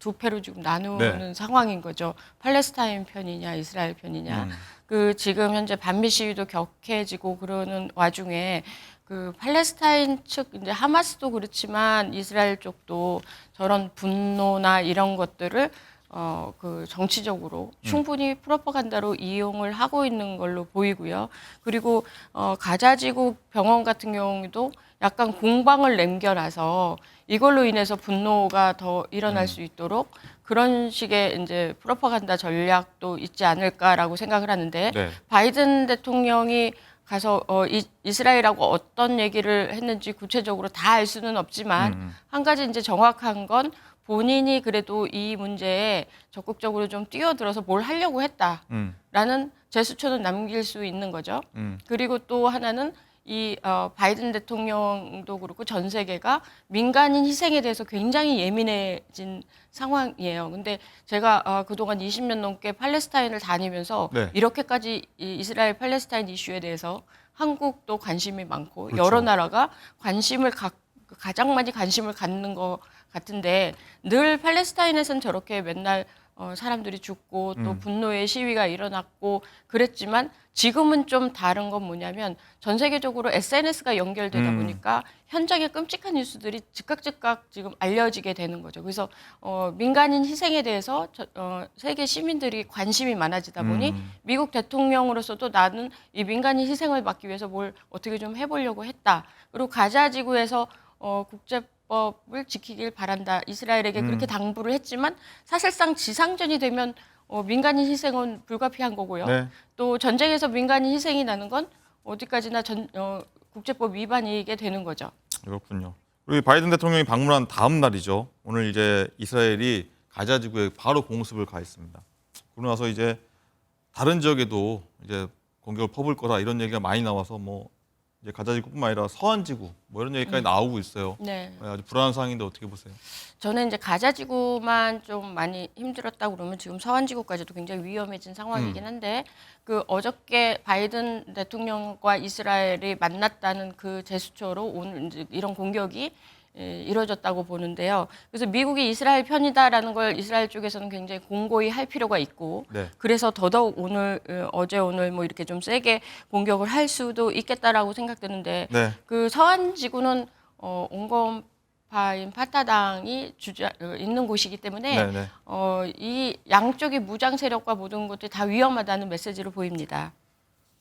두 패로 지금 나누는 상황인 거죠. 팔레스타인 편이냐, 이스라엘 편이냐. 그 지금 현재 반미 시위도 격해지고 그러는 와중에 그 팔레스타인 측 이제 하마스도 그렇지만 이스라엘 쪽도 저런 분노나 이런 것들을 그 정치적으로 충분히 프로파간다로 이용을 하고 있는 걸로 보이고요. 그리고 가자지구 병원 같은 경우도 약간 공방을 남겨놔서 이걸로 인해서 분노가 더 일어날 수 있도록 그런 식의 이제 프로파간다 전략도 있지 않을까라고 생각을 하는데 네. 바이든 대통령이 가서 이스라엘하고 어떤 얘기를 했는지 구체적으로 다 알 수는 없지만 한 가지 이제 정확한 건 본인이 그래도 이 문제에 적극적으로 좀 뛰어들어서 뭘 하려고 했다라는 제스처는 남길 수 있는 거죠. 그리고 또 하나는 이 바이든 대통령도 그렇고 전 세계가 민간인 희생에 대해서 굉장히 예민해진 상황이에요. 근데 제가 그동안 20년 넘게 팔레스타인을 다니면서 네. 이렇게까지 이 이스라엘 팔레스타인 이슈에 대해서 한국도 관심이 많고 그렇죠. 여러 나라가 가장 많이 관심을 갖는 것 같은데 늘 팔레스타인에서는 저렇게 맨날 사람들이 죽고 또 분노의 시위가 일어났고 그랬지만 지금은 좀 다른 건 뭐냐면 전 세계적으로 SNS가 연결되다 보니까 현장의 끔찍한 뉴스들이 즉각 지금 알려지게 되는 거죠. 그래서 민간인 희생에 대해서 세계 시민들이 관심이 많아지다 보니 미국 대통령으로서도 나는 이 민간인 희생을 막기 위해서 뭘 어떻게 좀 해보려고 했다. 그리고 가자 지구에서 국제법을 지키길 바란다. 이스라엘에게 그렇게 당부를 했지만 사실상 지상전이 되면 민간인 희생은 불가피한 거고요. 네. 또 전쟁에서 민간인 희생이 나는 건 어디까지나 국제법 위반이게 되는 거죠. 그렇군요. 그리고 바이든 대통령이 방문한 다음 날이죠. 오늘 이제 이스라엘이 가자 지구에 바로 공습을 가했습니다. 그러고 나서 이제 다른 지역에도 이제 공격을 퍼부을 거다 이런 얘기가 많이 나와서 뭐 이제 가자 지구뿐만 아니라 서한 지구 뭐 이런 얘기까지 나오고 있어요. 네. 아주 불안한 상황인데 어떻게 보세요? 저는 이제 가자 지구만 좀 많이 힘들었다 그러면 지금 서한 지구까지도 굉장히 위험해진 상황이긴 한데 그 어저께 바이든 대통령과 이스라엘이 만났다는 그 제스처로 오늘 이제 이런 공격이 이루어졌다고 보는데요. 그래서 미국이 이스라엘 편이다라는 걸 이스라엘 쪽에서는 굉장히 공고히 할 필요가 있고 네. 그래서 더더욱 어제 오늘 뭐 이렇게 좀 세게 공격을 할 수도 있겠다라고 생각되는데 네. 그 서한 지구는 온건파인 파타당이 있는 곳이기 때문에 네, 네. 이 양쪽의 무장 세력과 모든 것들이 다 위험하다는 메시지로 보입니다.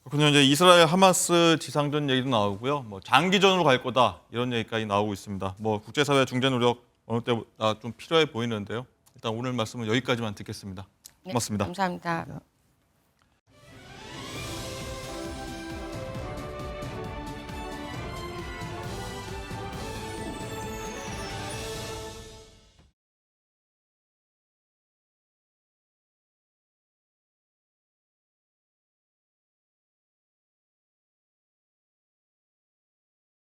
그렇군요. 이제 이스라엘 하마스 지상전 얘기도 나오고요. 뭐 장기전으로 갈 거다 이런 얘기까지 나오고 있습니다. 뭐 국제사회 중재 노력 어느 때보다 좀 필요해 보이는데요. 일단 오늘 말씀은 여기까지만 듣겠습니다. 고맙습니다. 네, 감사합니다.